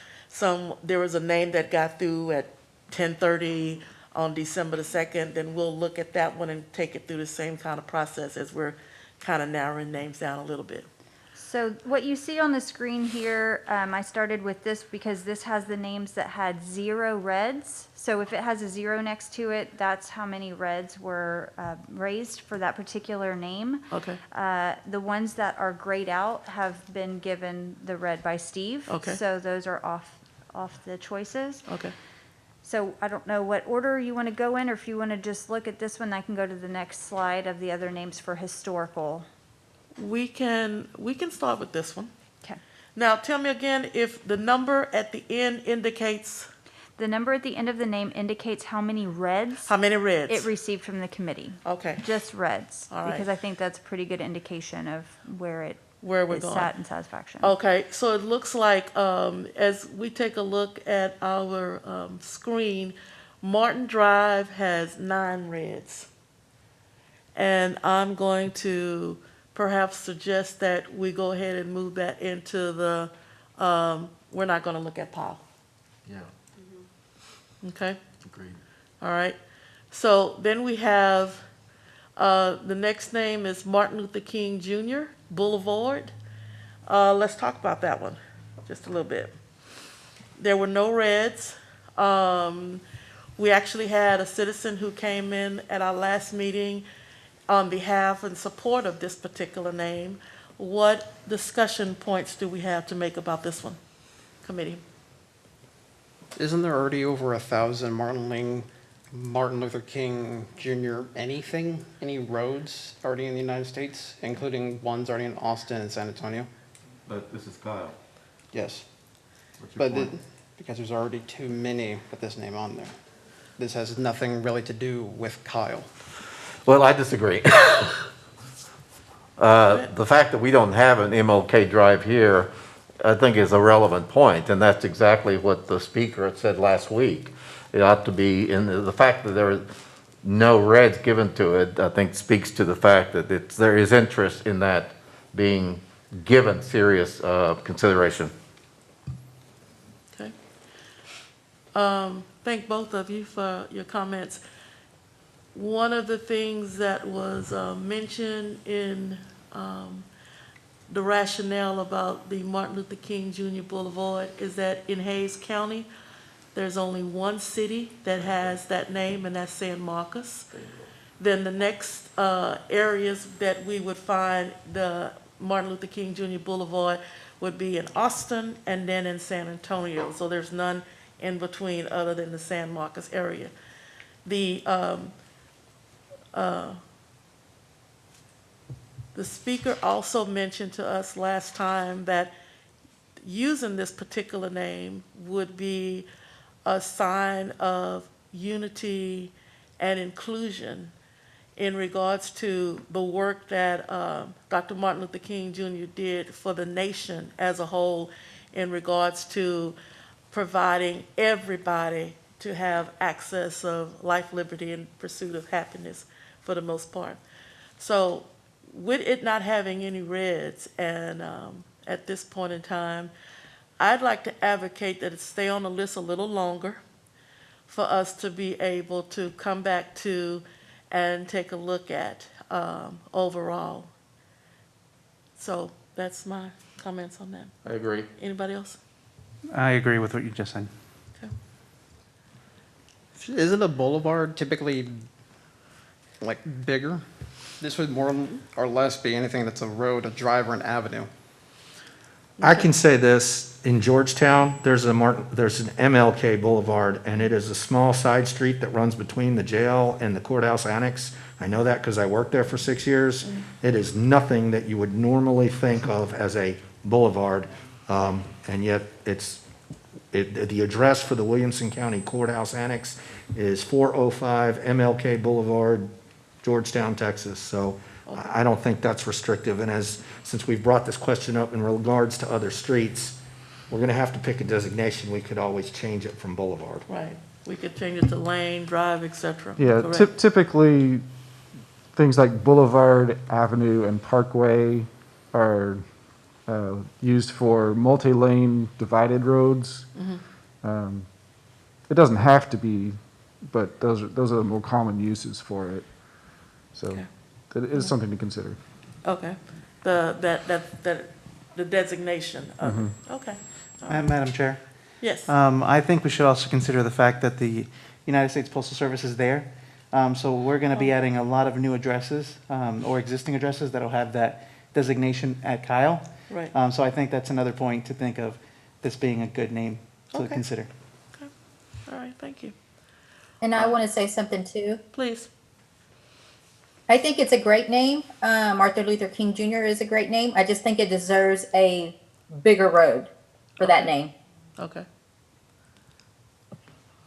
there was a name that got through at 10:30 on December the 2nd, then we'll look at that one and take it through the same kind of process as we're kind of narrowing names down a little bit. So what you see on the screen here, I started with this because this has the names that had 0 reds. So if it has a 0 next to it, that's how many reds were raised for that particular name. Okay. The ones that are grayed out have been given the red by Steve. Okay. So those are off the choices. Okay. So I don't know what order you want to go in, or if you want to just look at this one, I can go to the next slide of the other names for historical. We can start with this one. Okay. Now, tell me again if the number at the end indicates The number at the end of the name indicates how many reds how many reds. it received from the committee. Okay, Just reds. All right. Because I think that's a pretty good indication of where where we're is going. sat in satisfaction. Okay, so it looks like, as we take a look at our screen, Martin Drive has 9 reds. And I'm going to perhaps suggest that we go ahead and move that into we're not going to look at Powell. Yeah. Okay? Agreed. All right. So then we have, the next name is Martin Luther King Jr. Boulevard. Let's talk about that one just a little bit. There were no reds. We actually had a citizen who came in at our last meeting on behalf and support of this particular name. What discussion points do we have to make about this one, committee? Isn't there already over 1,000 Martin Luther King Jr. anything, any roads already in the United States, including ones already in Austin and San Antonio? But this is Kyle. Yes, What's your but point? because there's already too many with this name on there. This has nothing really to do with Kyle. Well, I disagree. The fact that we don't have an MLK Drive here, I think is a relevant point, and that's exactly what the speaker had said last week. It ought to be, in the fact that there are no reds given to it, I think speaks to the fact that there is interest in that being given serious consideration. Okay. Thank both of you for your comments. One of the things that was mentioned in the rationale about the Martin Luther King Jr. Boulevard is that in Hayes County, there's only one city that has that name, and that's San Marcos. Then the next areas that we would find the Martin Luther King Jr. Boulevard would be in Austin and then in San Antonio. So there's none in between other than the San Marcos area. The speaker also mentioned to us last time that using this particular name would be a sign of unity and inclusion in regards to the work that Dr. Martin Luther King Jr. did for the nation as a whole in regards to providing everybody to have access of life, liberty, and pursuit of happiness for the most part. So with it not having any reds, and at this point in time, I'd like to advocate that it stay on the list a little longer for us to be able to come back to and take a look at overall. So that's my comments on that. I agree. Anybody else? I agree with what you just said. Okay. Isn't a boulevard typically like bigger? This would more or less be anything that's a road, a drive, or an avenue. I can say this, in Georgetown, there's an MLK Boulevard, and it is a small side street that runs between the jail and the courthouse annex. I know that because I worked there for 6 years. It is nothing that you would normally think of as a boulevard, and yet the address for the Williamson County Courthouse Annex is 405 MLK Boulevard, Georgetown, Texas. So I don't think that's restrictive. And since we've brought this question up in regards to other streets, we're going to have to pick a designation. We could always change it from boulevard. Right. We could change it to lane, drive, et cetera. Yeah, Correct. typically, things like boulevard, avenue, and parkway are used for multi-lane divided roads. It doesn't have to be, but those are the more common uses for it. So Okay. that is something to consider. Okay. The designation of it. Okay. All right. Madam Chair, Yes. I think we should also consider the fact that the United States Postal Service is there. So we're going to be adding a lot of new addresses or existing addresses that'll have that designation at Kyle. Right. So I think that's another point to think of this being a good name to Okay. consider. All right. Thank you. And I want to say something too. Please. I think it's a great name. Martin Luther King Jr. is a great name. I just think it deserves a bigger road for that name. Okay.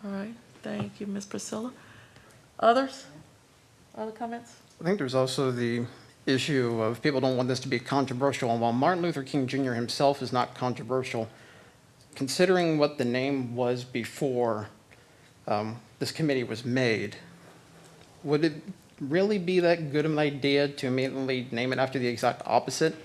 All right. Thank you, Ms. Priscilla. Others? Other comments? I think there's also the issue of people don't want this to be controversial. And while Martin Luther King Jr. himself is not controversial, considering what the name was before this committee was made, would it really be that good of an idea to immediately name it after the exact opposite?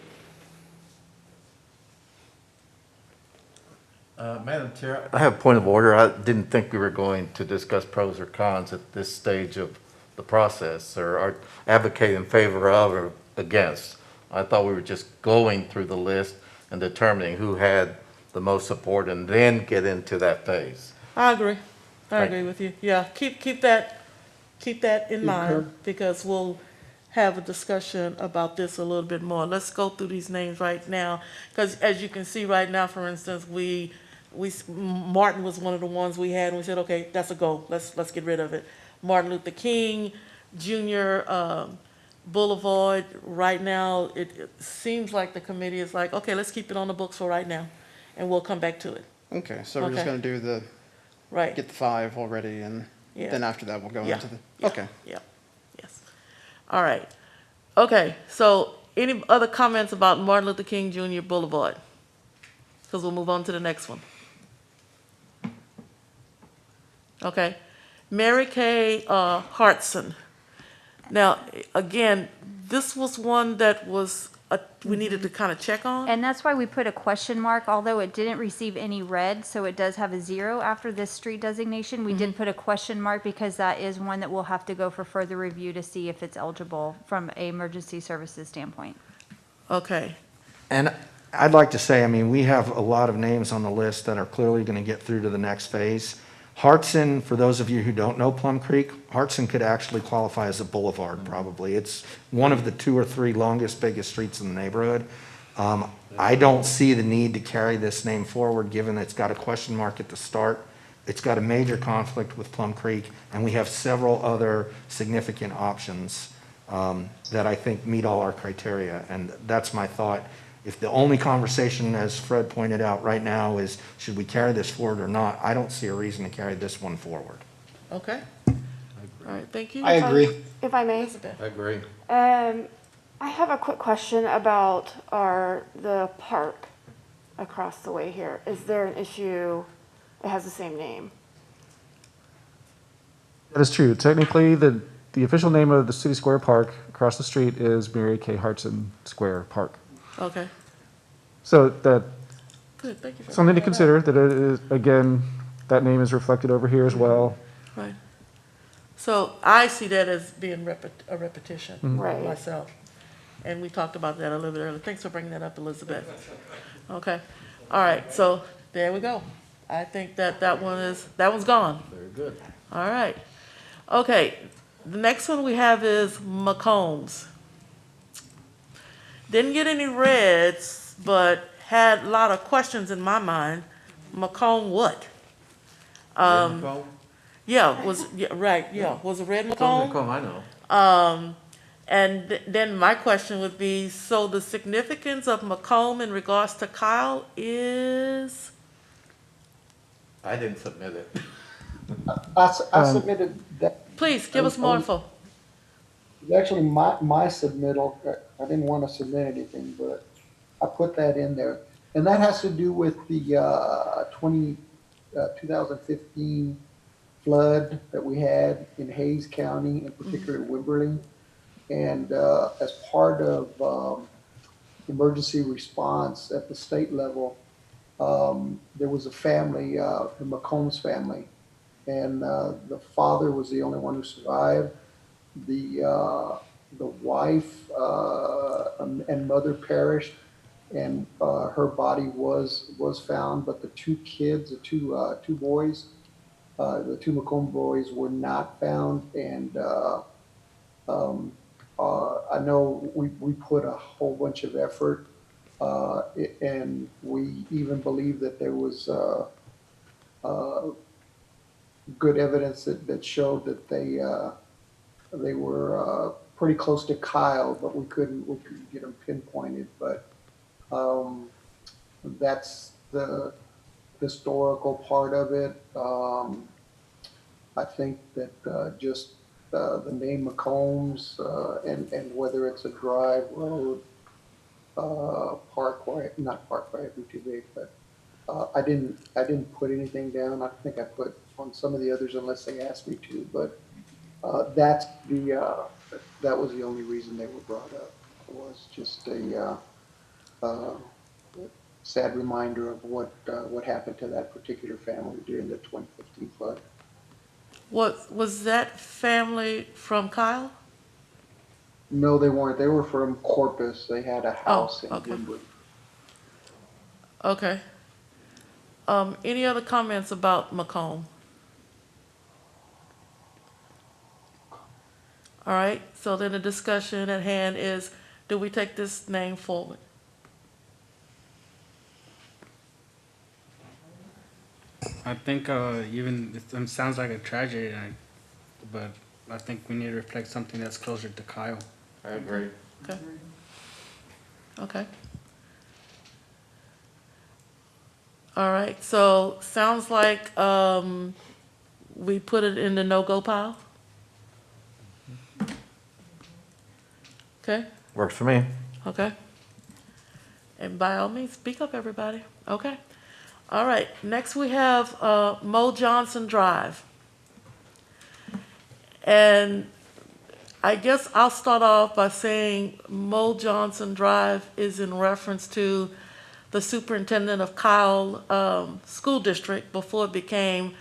Madam Chair, I have a point of order. I didn't think we were going to discuss pros or cons at this stage of the process, or advocate in favor of or against. I thought we were just going through the list and determining who had the most support and then get into that phase. I agree. I Thank agree with you. Yeah, keep that in mind, Okay. because we'll have a discussion about this a little bit more. Let's go through these names right now, because as you can see right now, for instance, Martin was one of the ones we had, and we said, okay, that's a go. Let's get rid of it. Martin Luther King Jr. Boulevard, right now, it seems like the committee is like, okay, let's keep it on the books for right now, and we'll come back to it. Okay, so we're just Okay. gonna do the, Right. get the 5 already, and Yeah. then after that, we'll go Yeah. into the, Yeah. okay. Yeah, yes. All right. Okay, so any other comments about Martin Luther King Jr. Boulevard? Because we'll move on to the next one. Okay. Mary Kay Hartson. Now, again, this was one that we needed to kind of check on. And that's why we put a question mark, although it didn't receive any red, so it does have a 0 after this street designation. We did put a question mark because that is one that we'll have to go for further review to see if it's eligible from a emergency services standpoint. Okay, And I'd like to say, I mean, we have a lot of names on the list that are clearly going to get through to the next phase. Hartson, for those of you who don't know Plum Creek, Hartson could actually qualify as a boulevard, probably. It's one of the 2 or 3 longest, biggest streets in the neighborhood. I don't see the need to carry this name forward, given it's got a question mark at the start. It's got a major conflict with Plum Creek, and we have several other significant options that I think meet all our criteria, and that's my thought. If the only conversation, as Fred pointed out right now, is should we carry this forward or not, I don't see a reason to carry this one forward. okay. All right, thank you. I agree. If I may, Elizabeth. I agree. I have a quick question about the park across the way here. Is there an issue? It has the same name. That is true. Technically, the official name of the City Square Park across the street is Mary Kay Hartson Square Park. Okay, So that, good, thank you for something to bringing that up. consider, that it is, again, that name is reflected over here as well. Right. So I see that as being a repetition Right. myself. And we talked about that a little bit earlier. Thanks for bringing that up, Elizabeth. Okay, all right, so there we go. I think that one's gone. Very good. All right. Okay, the next one we have is McCombs. Didn't get any reds, but had a lot of questions in my mind. McComb what? Yeah, was it red McComb? I know. Then my question would be, so the significance of McComb in regards to Kyle is? I didn't submit it. I submitted that. Please, give us more info. Actually, my submittal, I didn't want to submit anything, but I put that in there. And that has to do with the 2015 flood that we had in Hayes County, in particular Wimberley. And as part of emergency response at the state level, there was a family, the McCombs family, and the father was the only one who survived. The wife and mother perished, and her body was found, but the 2 kids, the two boys, the 2 McComb boys were not found. And I know we put a whole bunch of effort, and we even believe that there was good evidence that showed that they were pretty close to Kyle, but we couldn't get them pinpointed. But that's the historical part of it. I think that just the name McCombs and whether it's a drive, road, parkway, not parkway, it'd be too big, but I didn't put anything down. I think I put on some of the others unless they asked me to, but that was the only reason they were brought up, was just a sad reminder of what happened to that particular family during the 2015 flood. Was that family from Kyle? No, they weren't. They were from Corpus. They had a Oh, house in okay. Wimberley. Okay. Any other comments about Macomb? All right, so then the discussion at hand is, do we take this name forward? I think even it sounds like a tragedy, but I think we need to reflect something that's closer to Kyle. I agree. Okay. Okay. All right, so sounds like we put it in the no-go pile? Okay, Works for me. okay. And by all means, speak up, everybody. Okay. All right, next we have Mo Johnson Drive. And I guess I'll start off by saying Mo Johnson Drive is in reference to the superintendent of Kyle School District before it became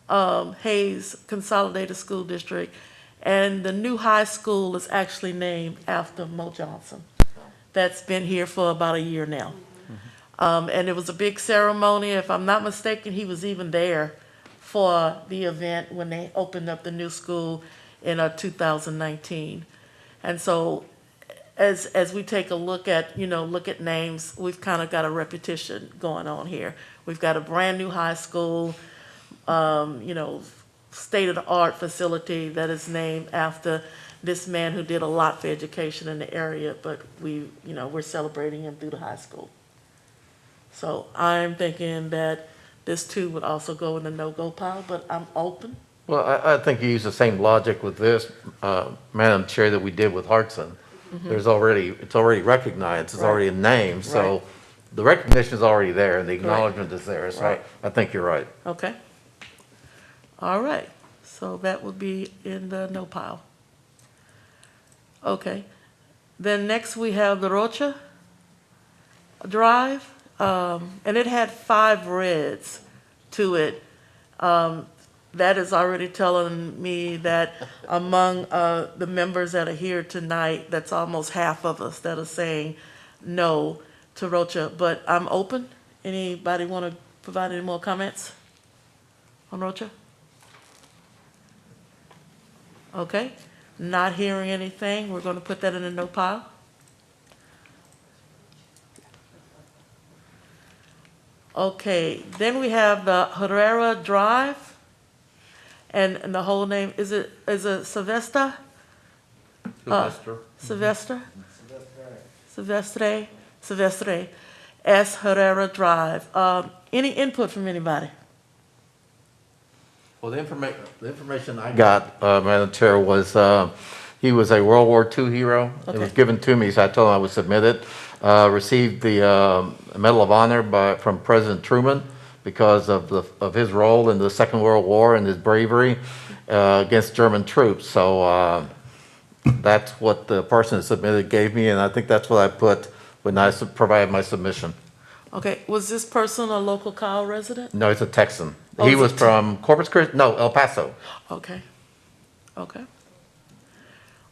Hayes Consolidated School District. And the new high school is actually named after Mo Johnson. That's been here for about a year now. And it was a big ceremony. If I'm not mistaken, he was even there for the event when they opened up the new school in 2019. And so as we take a look at, look at names, we've kind of got a repetition going on here. We've got a brand new high school, state-of-the-art facility that is named after this man who did a lot for education in the area, but we're celebrating him through the high school. So I'm thinking that this too would also go in the no-go pile, but I'm open. Well, I think you use the same logic with this, Madam Chair, that we did with Hartson. It's already recognized, it's already a name, so Right. the recognition is already there and the acknowledgement is there, so Right. I think you're right. Okay. All right, so that would be in the no pile. Okay, then next we have the Rocha Drive, and it had 5 reds to it. That is already telling me that among the members that are here tonight, that's almost half of us that are saying no to Rocha, but I'm open. Anybody want to provide any more comments on Rocha? Okay, not hearing anything, we're going to put that in a no pile. Okay, then we have the Herrera Drive, and the whole name, is it Sylvester? Sylvester? Silvestre S. Herrera Drive. Any input from anybody? Well, the information I got, Madam Chair, was he was a World War II hero. It was Okay. given to me, so I told him I would submit it. Received the Medal of Honor from President Truman because of his role in the Second World War and his bravery against German troops. So that's what the person that submitted gave me, and I think that's what I put when I provided my submission. Okay, was this person a local Kyle resident? No, he's a Texan. Oh, He he's a was from Corpus Christi, no, El Paso. Okay, okay.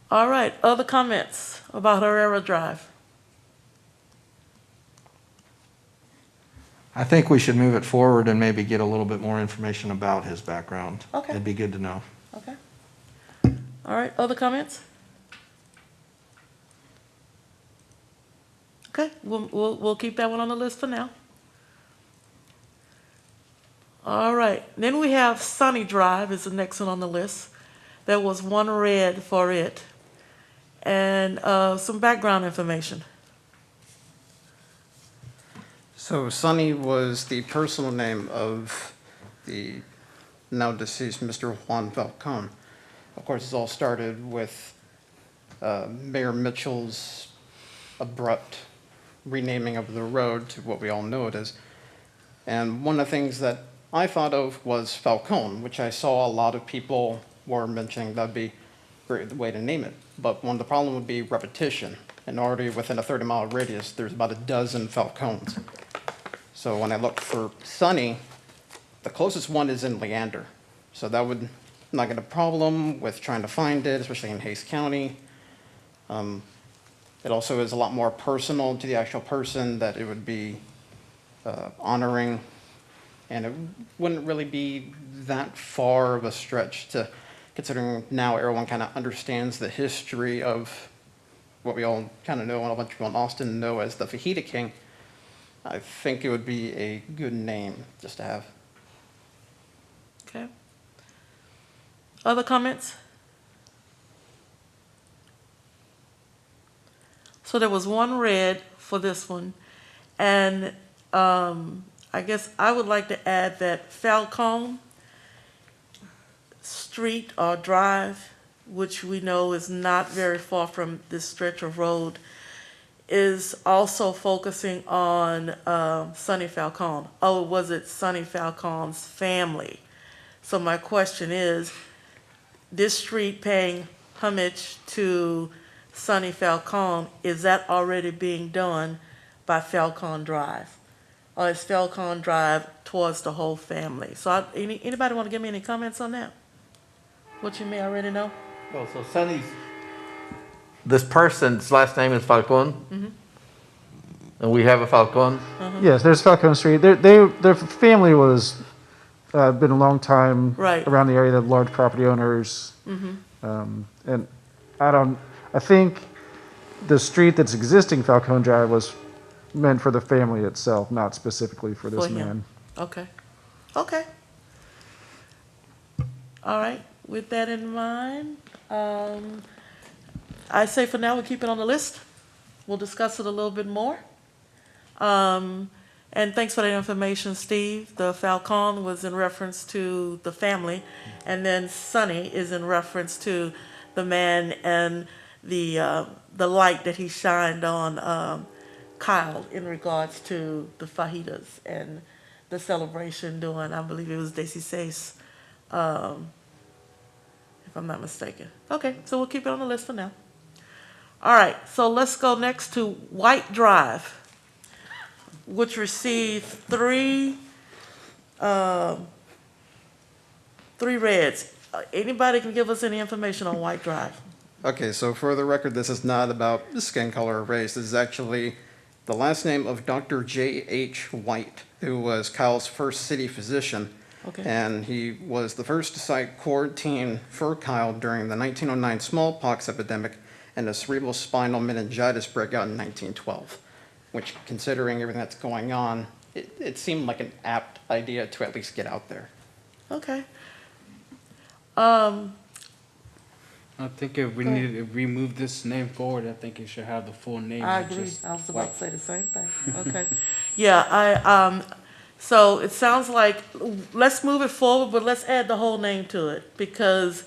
All right, other comments about Herrera Drive? I think we should move it forward and maybe get a little bit more information about his background. Okay. It'd be good to know. Okay. All right, other comments? Okay, we'll keep that one on the list for now. All right, then we have Sunny Drive is the next one on the list. There was 1 red for it. And some background information. So Sonny was the personal name of the now deceased Mr. Juan Falcon. Of course, this all started with Mayor Mitchell's abrupt renaming of the road to what we all know it as. And one of the things that I thought of was Falcon, which I saw a lot of people were mentioning that'd be a great way to name it. But one of the problem would be repetition. And already within a 30-mile radius, there's about a dozen Falcons. So when I looked for Sunny, the closest one is in Leander. So that would not get a problem with trying to find it, especially in Hayes County. It also is a lot more personal to the actual person that it would be honoring. And it wouldn't really be that far of a stretch to, considering now everyone kind of understands the history of what we all kind of know and a bunch of people in Austin know as the Fajita King. I think it would be a good name just to have. Okay. Other comments? So there was one red for this one, and I guess I would like to add that Falcone Street or Drive, which we know is not very far from this stretch of road, is also focusing on Sonny Falcone. Oh, was it Sonny Falcone's family? So my question is, this street paying homage to Sonny Falcone, is that already being done by Falcone Drive? Or is Falcone Drive towards the whole family? So anybody want to give me any comments on that? What you may already know? Oh, so Sonny's, this person's last name is Falcon? And we have a Falcon? Yes, there's Falcone Street. Their family was, been a long time Right. around the area, the large property owners. And I think the street that's existing Falcone Drive was meant for the family itself, not specifically for this For him. man. Okay. Okay. All right. With that in mind, I say for now we keep it on the list. We'll discuss it a little bit more. And thanks for that information, Steve. The Falcone was in reference to the family, and then Sonny is in reference to the man and the light that he shined on Kyle in regards to the fajitas and the celebration during, I believe it was Daisy Say's, if I'm not mistaken. Okay, so we'll keep it on the list for now. All right, so let's go next to White Drive, which received three reds. Anybody can give us any information on White Drive? Okay, so for the record, this is not about skin color or race. This is actually the last name of Dr. J.H. White, who was Kyle's first city physician. Okay. And he was the first to cite quarantine for Kyle during the 1909 smallpox epidemic and a cerebral spinal meningitis breakout in 1912, which, considering everything that's going on, it seemed like an apt idea to at least get out there. Okay. I think if we need to remove this name forward, I think it should have the full name. I not agree. just I was about White. to say the same thing. Okay. Yeah, so it sounds like, let's move it forward, but let's add the whole name to it, because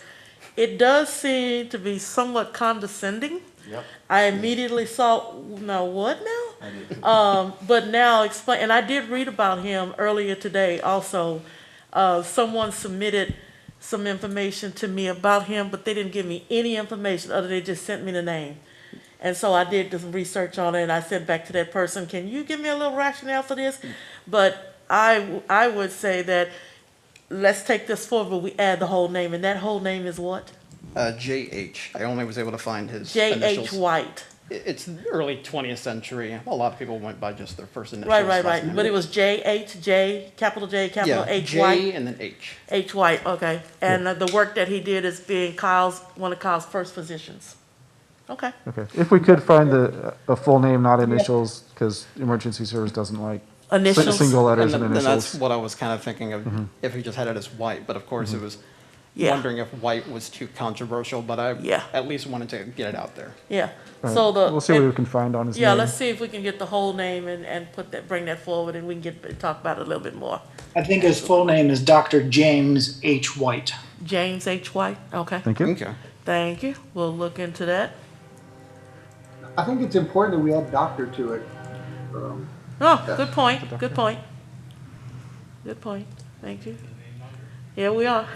it does seem to be somewhat condescending. Yep. I immediately saw, now what now? But now explain, and I did read about him earlier today also. Someone submitted some information to me about him, but they didn't give me any information other than they just sent me the name. And so I did some research on it, and I sent back to that person, can you give me a little rationale for this? But I would say that let's take this forward, but we add the whole name, and that whole name is what? J.H. I only was able to find his J.H. initials. White. It's early 20th century. A lot of people went by just their first initials. Right. last name. But it was J.H., J, capital yeah, H, J White? and then H. H. White, okay. And the work that he did is being one of Kyle's first physicians. Okay. Okay. If we could find a full name, not initials, because emergency service doesn't like Initials? single letters and then that's initials. what I was kind of thinking of if we just had it as White. But of course, it was Yeah. wondering if White was too controversial. But I Yeah. at least wanted to get it out there. Yeah. All right. So We'll see what we can find on his Yeah, name. let's see if we can get the whole name and bring that forward, and we can talk about it a little bit more. I think his full name is Dr. James H. White. James H. White, okay. Thank you. Okay. Thank you. We'll look into that. I think it's important that we add doctor to it. Oh, good point, good point. Good point, thank you. Yeah, we are.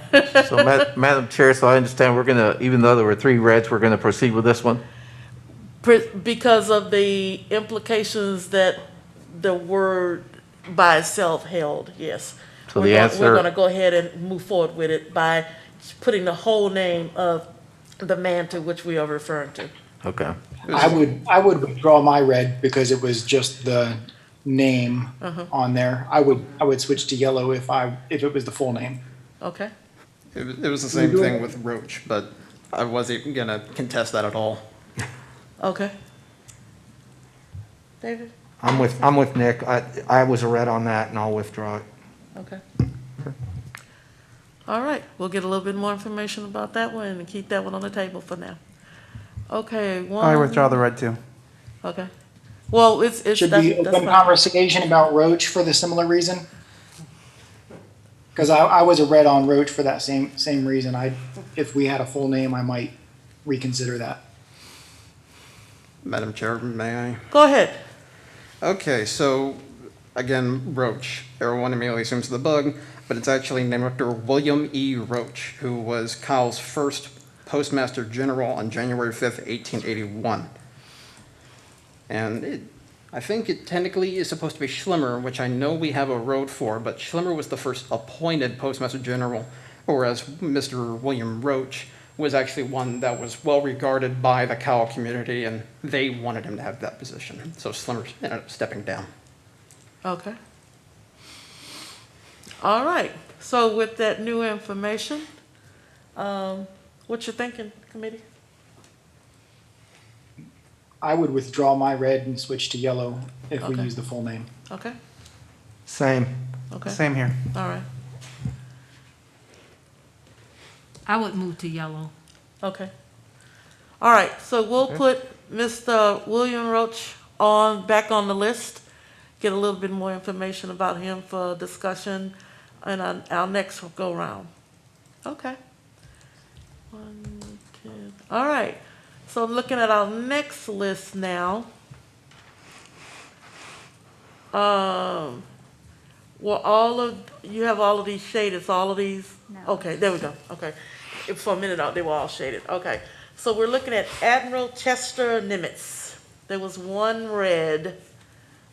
So, Madam Chair, so I understand we're gonna, even though there were three reds, we're gonna proceed with this one? Because of the implications that the word by itself held, yes. So the answer- We're gonna go ahead and move forward with it by putting the whole name of the man to which we are referring to. Okay. I would withdraw my red because it was just the name on there. I would switch to yellow if it was the full name. Okay, It was the same thing with Roach, but I wasn't gonna contest that at all. okay. David? I'm with Nick. I was a red on that, and I'll withdraw it. Okay. All right, we'll get a little bit more information about that one and keep that one on the table for now. Okay, one. I withdraw the red too. Okay. Well, it's, Should that's, be that's open fine. conversation about Roach for the similar reason. Because I was a red on Roach for that same reason. If we had a full name, I might reconsider that. Madam Chair, may I? Go ahead. Okay, so again, Roach. Everyone immediately assumes the bug, but it's actually named after William E. Roach, who was Kyle's first Postmaster General on January 5th, 1881. And I think it technically is supposed to be Schlimmer, which I know we have a road for, but Schlimmer was the first appointed Postmaster General, whereas Mr. William Roach was actually one that was well regarded by the Kyle community, and they wanted him to have that position. So Schlimmer ended up stepping down. Okay. All right, so with that new information, what you thinking, committee? I would withdraw my red and switch to yellow if we Okay. use the full name. Okay, Same. okay, Same here. all right, I would move to yellow. okay. All right, so we'll put Mr. William Roach back on the list, get a little bit more information about him for discussion in our next go-round. Okay. 1, 2, all right. So looking at our next list now. Well, you have all of these shaded, so all of these? No. Okay, there we go, okay. For a minute, they were all shaded, okay. So we're looking at Admiral Chester Nimitz. There was one red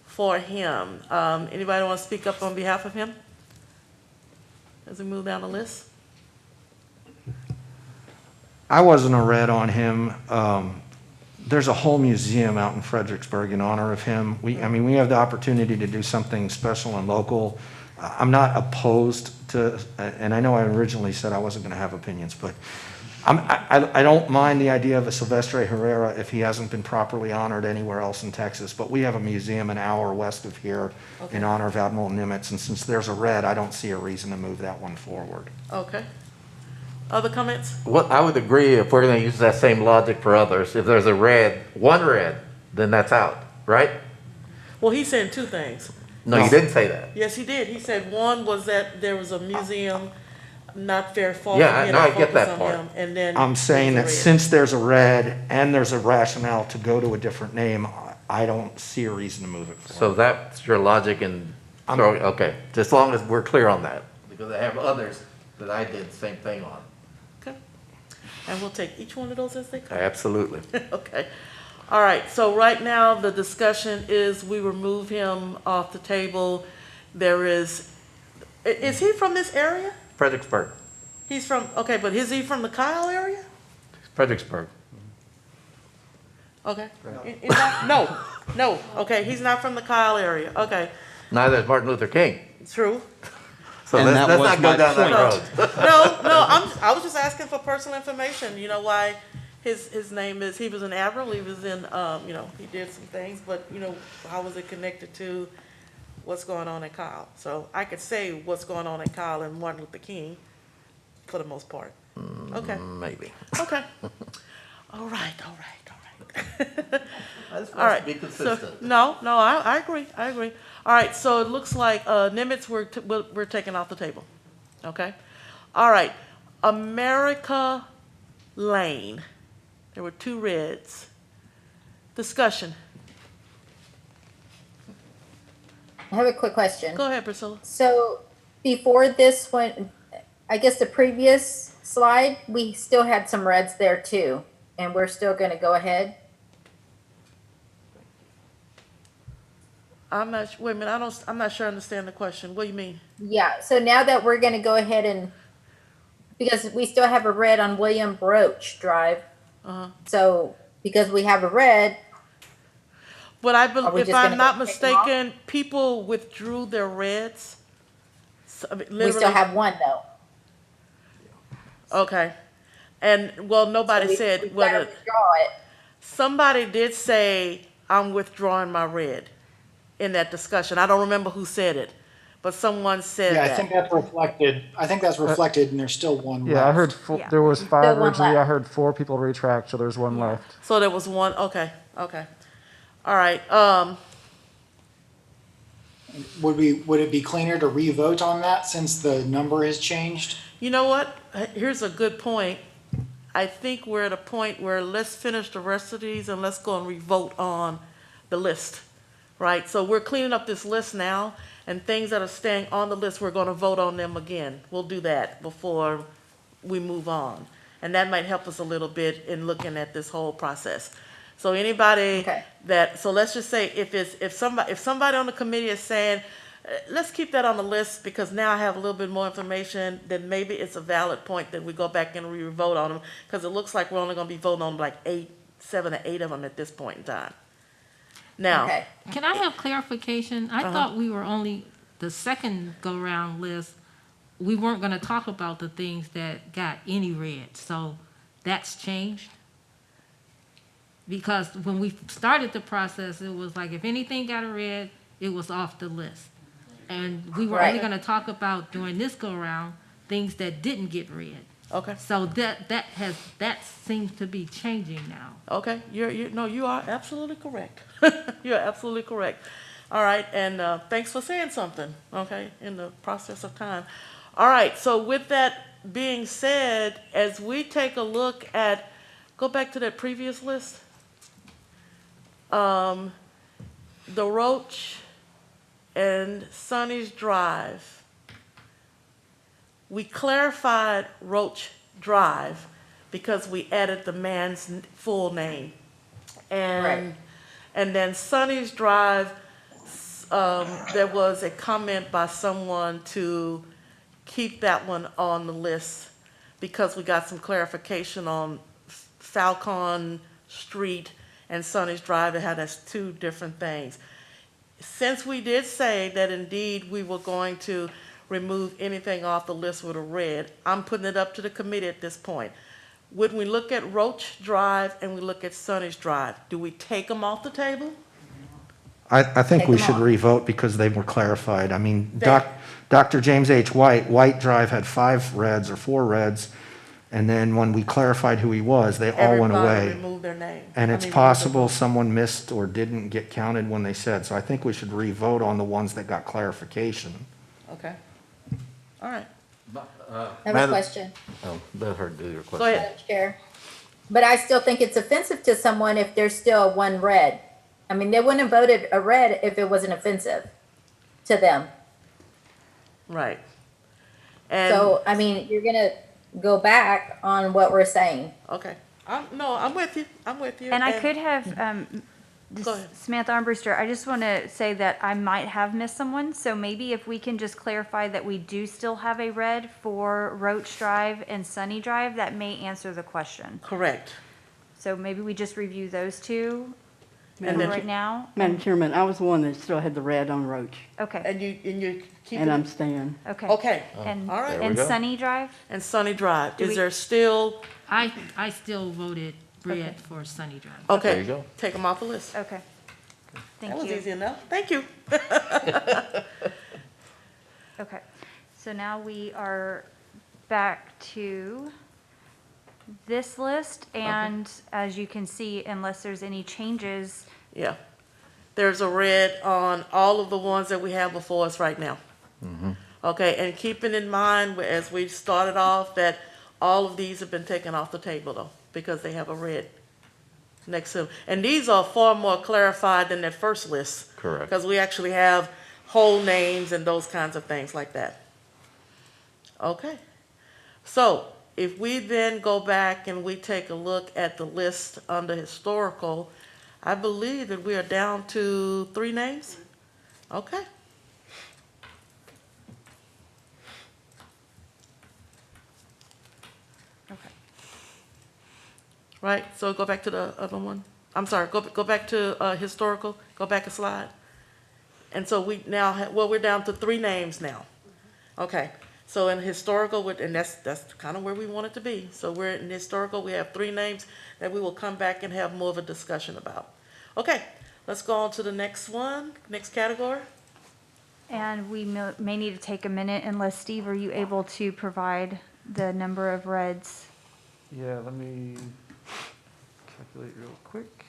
for him. Anybody want to speak up on behalf of him? As we move down the list? I wasn't a red on him. There's a whole museum out in Fredericksburg in honor of him. We have the opportunity to do something special and local. I'm not opposed to, and I know I originally said I wasn't going to have opinions, but I don't mind the idea of a Silvestre Herrera if he hasn't been properly honored anywhere else in Texas. But we have a museum an hour west of here in honor of Admiral Nimitz, and since there's a red, I don't see a reason to move that one forward. Okay. Other comments? Well, I would agree if we're gonna use that same logic for others. If there's one red, then that's out, right? Well, he said two things. No, you didn't say that. Yes, he did. He said one was that there was a museum not very far Yeah, from here no, I to get focus that on part. him, and then. I'm saying that there's a red. since there's a red and there's a rationale to go to a different name, I don't see a reason to move it So forward. that's your logic and, okay, just as long as we're clear on that. Because I have others that I did the same thing on. Okay. And we'll take each one of those as they come. Absolutely. Okay. All right, so right now, the discussion is we remove him off the table. There is he from this area? Fredericksburg. He's from, okay, but is he from the Kyle area? Fredericksburg. Okay. He's not- No, okay, he's not from the Kyle area, okay, Neither is Martin Luther King. true. So And let's that was not go my down that point. road. No, I was just asking for personal information, you know, why his name is, he was an admiral, he was in, he did some things, but, how was it connected to what's going on at Kyle? So I could say what's going on at Kyle and Martin Luther King, for the most part. Okay, Maybe. okay. All right. I just All right. want to be So, consistent. no, I agree. All right, so it looks like Nimitz we're taking off the table. Okay? All right. America Lane. There were two reds. Discussion. I have a quick question. Go ahead, Priscilla. So before this one, I guess the previous slide, we still had some reds there too, and we're still going to go ahead. wait a minute, I'm not sure I understand the question. What do you mean? Yeah, so now that we're gonna go ahead and, because we still have a red on William Broach Drive. Uh-huh. So, because we have a red, But are we if just gonna I'm go not take them off? mistaken, people withdrew their reds. So, I mean, We still literally, have one though. okay. And, well, So nobody we've said gotta whether, withdraw it. somebody did say, I'm withdrawing my red in that discussion. I don't remember who said it, but someone said Yeah, I think that's reflected and there's still one Yeah, I heard left. Yeah. there was Still 5 one originally. I left. heard 4 people retract, so there's one Yeah. left. So there was one, okay, okay. All right, Would it be cleaner to re-vote on that since the number has changed? you know what? Here's a good point. I think we're at a point where let's finish the rest of these and let's go and revote on the list, right? So we're cleaning up this list now, and things that are staying on the list, we're gonna vote on them again. We'll do that before we move on. And that might help us a little bit in looking at this whole process. So anybody Okay. so let's just say if somebody on the committee is saying, let's keep that on the list because now I have a little bit more information, then maybe it's a valid point that we go back and re-vote on them, because it looks like we're only gonna be voting on like 7 or 8 of them at this point in time. Now, Okay. Can I have clarification? I thought we were only, the second go-round list, we weren't gonna talk about the things that got any red, so that's changed? Because when we started the process, it was like if anything got a red, it was off the list. And we were only Right. gonna talk about during this go-round, things that didn't get red. okay, So that seems to be changing now. okay, no, you are absolutely correct. You're absolutely correct. All right, and thanks for saying something, okay, in the process of time. All right, so with that being said, as we take a look at, go back to that previous list. The Roach and Sunny's Drive. We clarified Roach Drive because we added the man's full name. And, Right. and then Sunny's Drive, there was a comment by someone to keep that one on the list because we got some clarification on Falcon Street and Sunny's Drive, and how that's 2 different things. Since we did say that indeed we were going to remove anything off the list with a red, I'm putting it up to the committee at this point. When we look at Roach Drive and we look at Sunny's Drive, do we take them off the table? I think Take we them should off. revote because they were clarified. I mean, Dr. James H. White Drive had 5 reds or 4 reds, and then when we clarified who he was, they all went Everybody away. removed their name. And I it's mean, possible someone missed or didn't get counted when they said, so I think we should revote on the ones that got clarification. Okay. All right. I have a Madam- question, Oh, let her do your question. Go ahead. Madam Chair. But I still think it's offensive to someone if there's still one red. I mean, they wouldn't have voted a red if it wasn't offensive to them. Right. And, So, I mean, you're gonna go back on what we're saying. okay. I'm with you. I'm with you. And I could have, Go ahead. Samantha Armbruster, I just want to say that I might have missed someone, so maybe if we can just clarify that we do still have a red for Roach Drive and Sunny Drive, that may answer the question. Correct. So maybe we just review those 2 And for then- right now? Madam Chairman, I was the one that still had the red on Roach, Okay, And you keep and I'm it, staying. okay. okay. And, All right. There we and go. Sunny Drive? And Sunny Drive, Do is we- there still, I still voted red Okay. for Sunny Drive. okay. There you go. Take them off the list. Okay. That Thank was you. easy enough. Thank you. Okay, so now we are back to this list, and as you can see, unless there's any changes, Yeah. There's a red on all of the ones that we have before us right now. Okay, and keeping in mind, as we started off, that all of these have been taken off the table though, because they have a red next to them. And these are far more clarified than that first list. Correct. Because we actually have whole names and those kinds of things like that. Okay. So if we then go back and we take a look at the list under historical, I believe that we are down to 3 names. Okay. Okay. Right, so go back to the other one. I'm sorry, go back to, historical, go back a slide. And so we now well, we're down to 3 names now. Okay, so in historical, and that's kind of where we want it to be. So we're in historical, we have 3 names that we will come back and have more of a discussion about. Okay, let's go on to the next one, next category. And we may need to take a minute unless, Steve, are you able to provide the number of reds? Yeah, let me calculate real quick.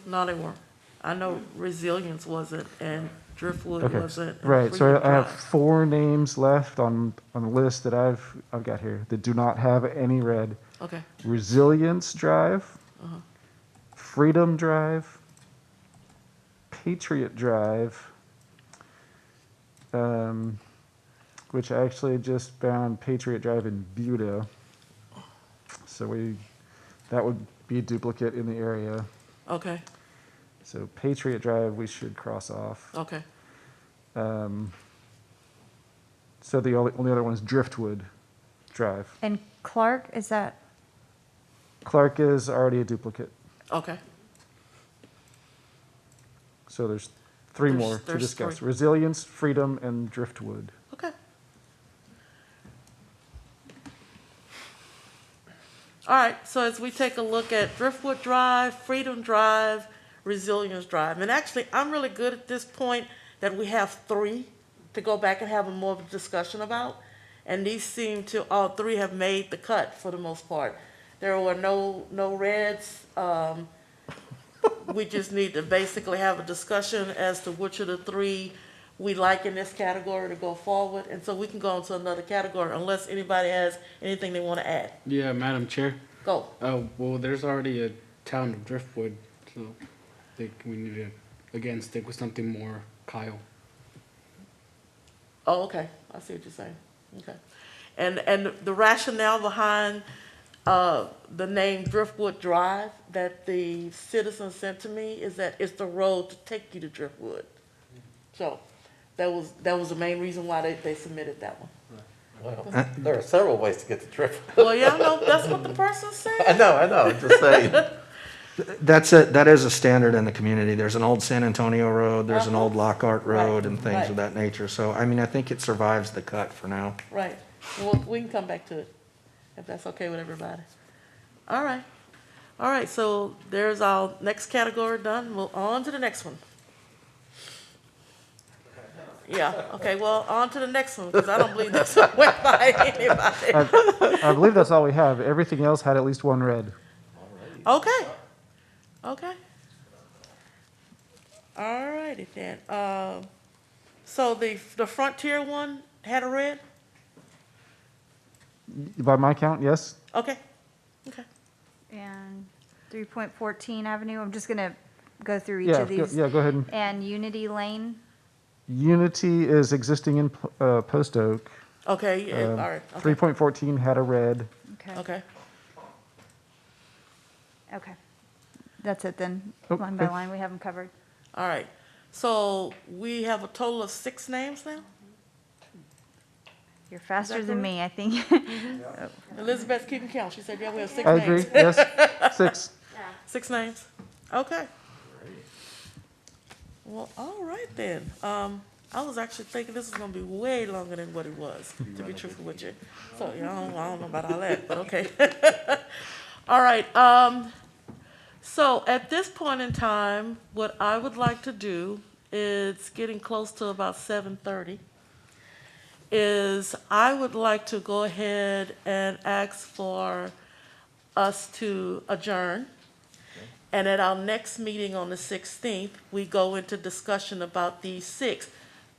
No, they weren't. I know resilience wasn't, and driftwood Okay, wasn't. and right, so Freedom I have Drive. 4 names left on the list that I've got here that do not have any red. Okay, Resilience Drive, uh-huh, Freedom Drive, Patriot Drive, which I actually just found Patriot Drive in Buda. So that would be a duplicate in the area. okay, So Patriot Drive we should cross off. okay, So the only other one is Driftwood Drive. And Clark, is that, Clark is already a duplicate. okay. So there's 3 more to There's discuss. 3. Resilience, Freedom, and Driftwood. Okay. All right, so as we take a look at Driftwood Drive, Freedom Drive, Resilience Drive, and actually, I'm really good at this point that we have 3 to go back and have a more of a discussion about. And these seem to, all 3 have made the cut for the most part. There were no reds. We just need to basically have a discussion as to which of the 3 we like in this category to go forward. And so we can go on to another category unless anybody has anything they want to add. Yeah, Madam Chair. Go. Well, there's already a town of Driftwood, so I think we need to, again, stick with something more Kyle. Oh, okay. I see what you're saying. Okay. And the rationale behind the name Driftwood Drive that the citizen sent to me is that it's the road to take you to Driftwood. So that was the main reason why they submitted that one. Well, there are several ways to get to Driftwood. Well, yeah, I know. That's what the person said. I know, just saying. That is a standard in the community. There's an old San Antonio road, there's an Uh-huh. old Lockhart road and things right. of that nature. So, I mean, I think it survives the cut for now. Right. Well, we can come back to it if that's okay with everybody. All right. All right. So there's our next category done. We'll on to the next one. Yeah. Okay. Well, on to the next one because I don't believe this one went by anybody. I believe that's all we have. Everything else had at least 1 red. Okay. Okay. All righty then. So the Frontier one had a red? By my count, yes. Okay. Okay. and 3.14 Avenue, I'm just gonna go through each Yeah, of these. go ahead. And Unity Lane, Unity is existing in Post Oak. Okay. Yeah, all right. Okay. 3.14 had a red. okay, Okay. okay. That's it then, Oh, line by okay. line, we have them covered. All right. So we have a total of 6 names now? You're faster that than me, I think. Elizabeth's keeping count. She said, yeah, we have 6 I names. agree, yes, 6. 6 names. Okay. Well, all right then. I was actually thinking this was gonna be way longer than what it was, to be truthful with you. So, you know, I don't know about all that, but okay. All right, so at this point in time, what I would like to do is getting close to about 7:30. Is I would like to go ahead and ask for us to adjourn. And at our next meeting on the 16th, we go into discussion about these 6,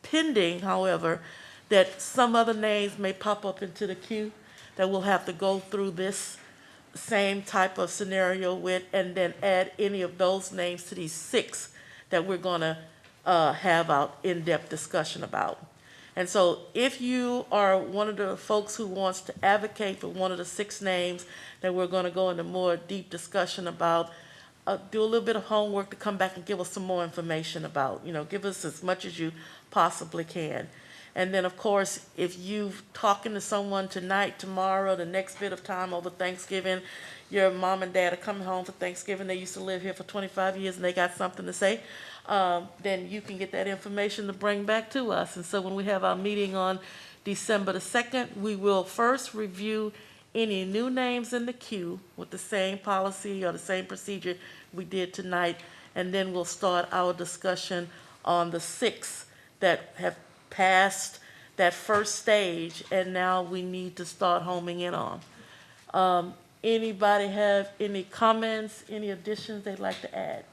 pending, however, that some other names may pop up into the queue that we'll have to go through this same type of scenario with, and then add any of those names to these 6 that we're gonna have our in-depth discussion about. And so if you are one of the folks who wants to advocate for one of the 6 names that we're going to go into more deep discussion about, do a little bit of homework to come back and give us some more information about, give us as much as you possibly can. And then, of course, if you talking to someone tonight, tomorrow, the next bit of time over Thanksgiving, your mom and dad are coming home for Thanksgiving, they used to live here for 25 years and they got something to say, then you can get that information to bring back to us. And so when we have our meeting on December the 2nd, we will first review any new names in the queue with the same policy or the same procedure we did tonight, and then we'll start our discussion on the 6 that have passed that first stage, and now we need to start homing in on. Anybody have any comments, any additions they'd like to add?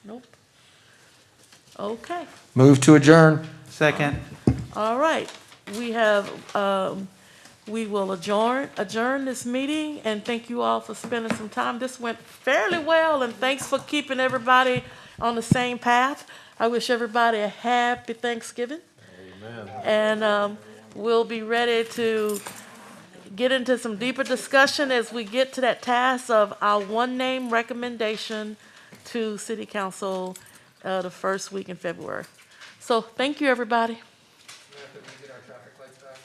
Nope. Okay, Move to adjourn. Second. all right. We will adjourn this meeting, and thank you all for spending some time. This went fairly well, and thanks for keeping everybody on the same path. I wish everybody a happy Thanksgiving. Amen. And we'll be ready to get into some deeper discussion as we get to that task of our one name recommendation to City Council the first week in February. So thank you, everybody. Get our traffic lights back.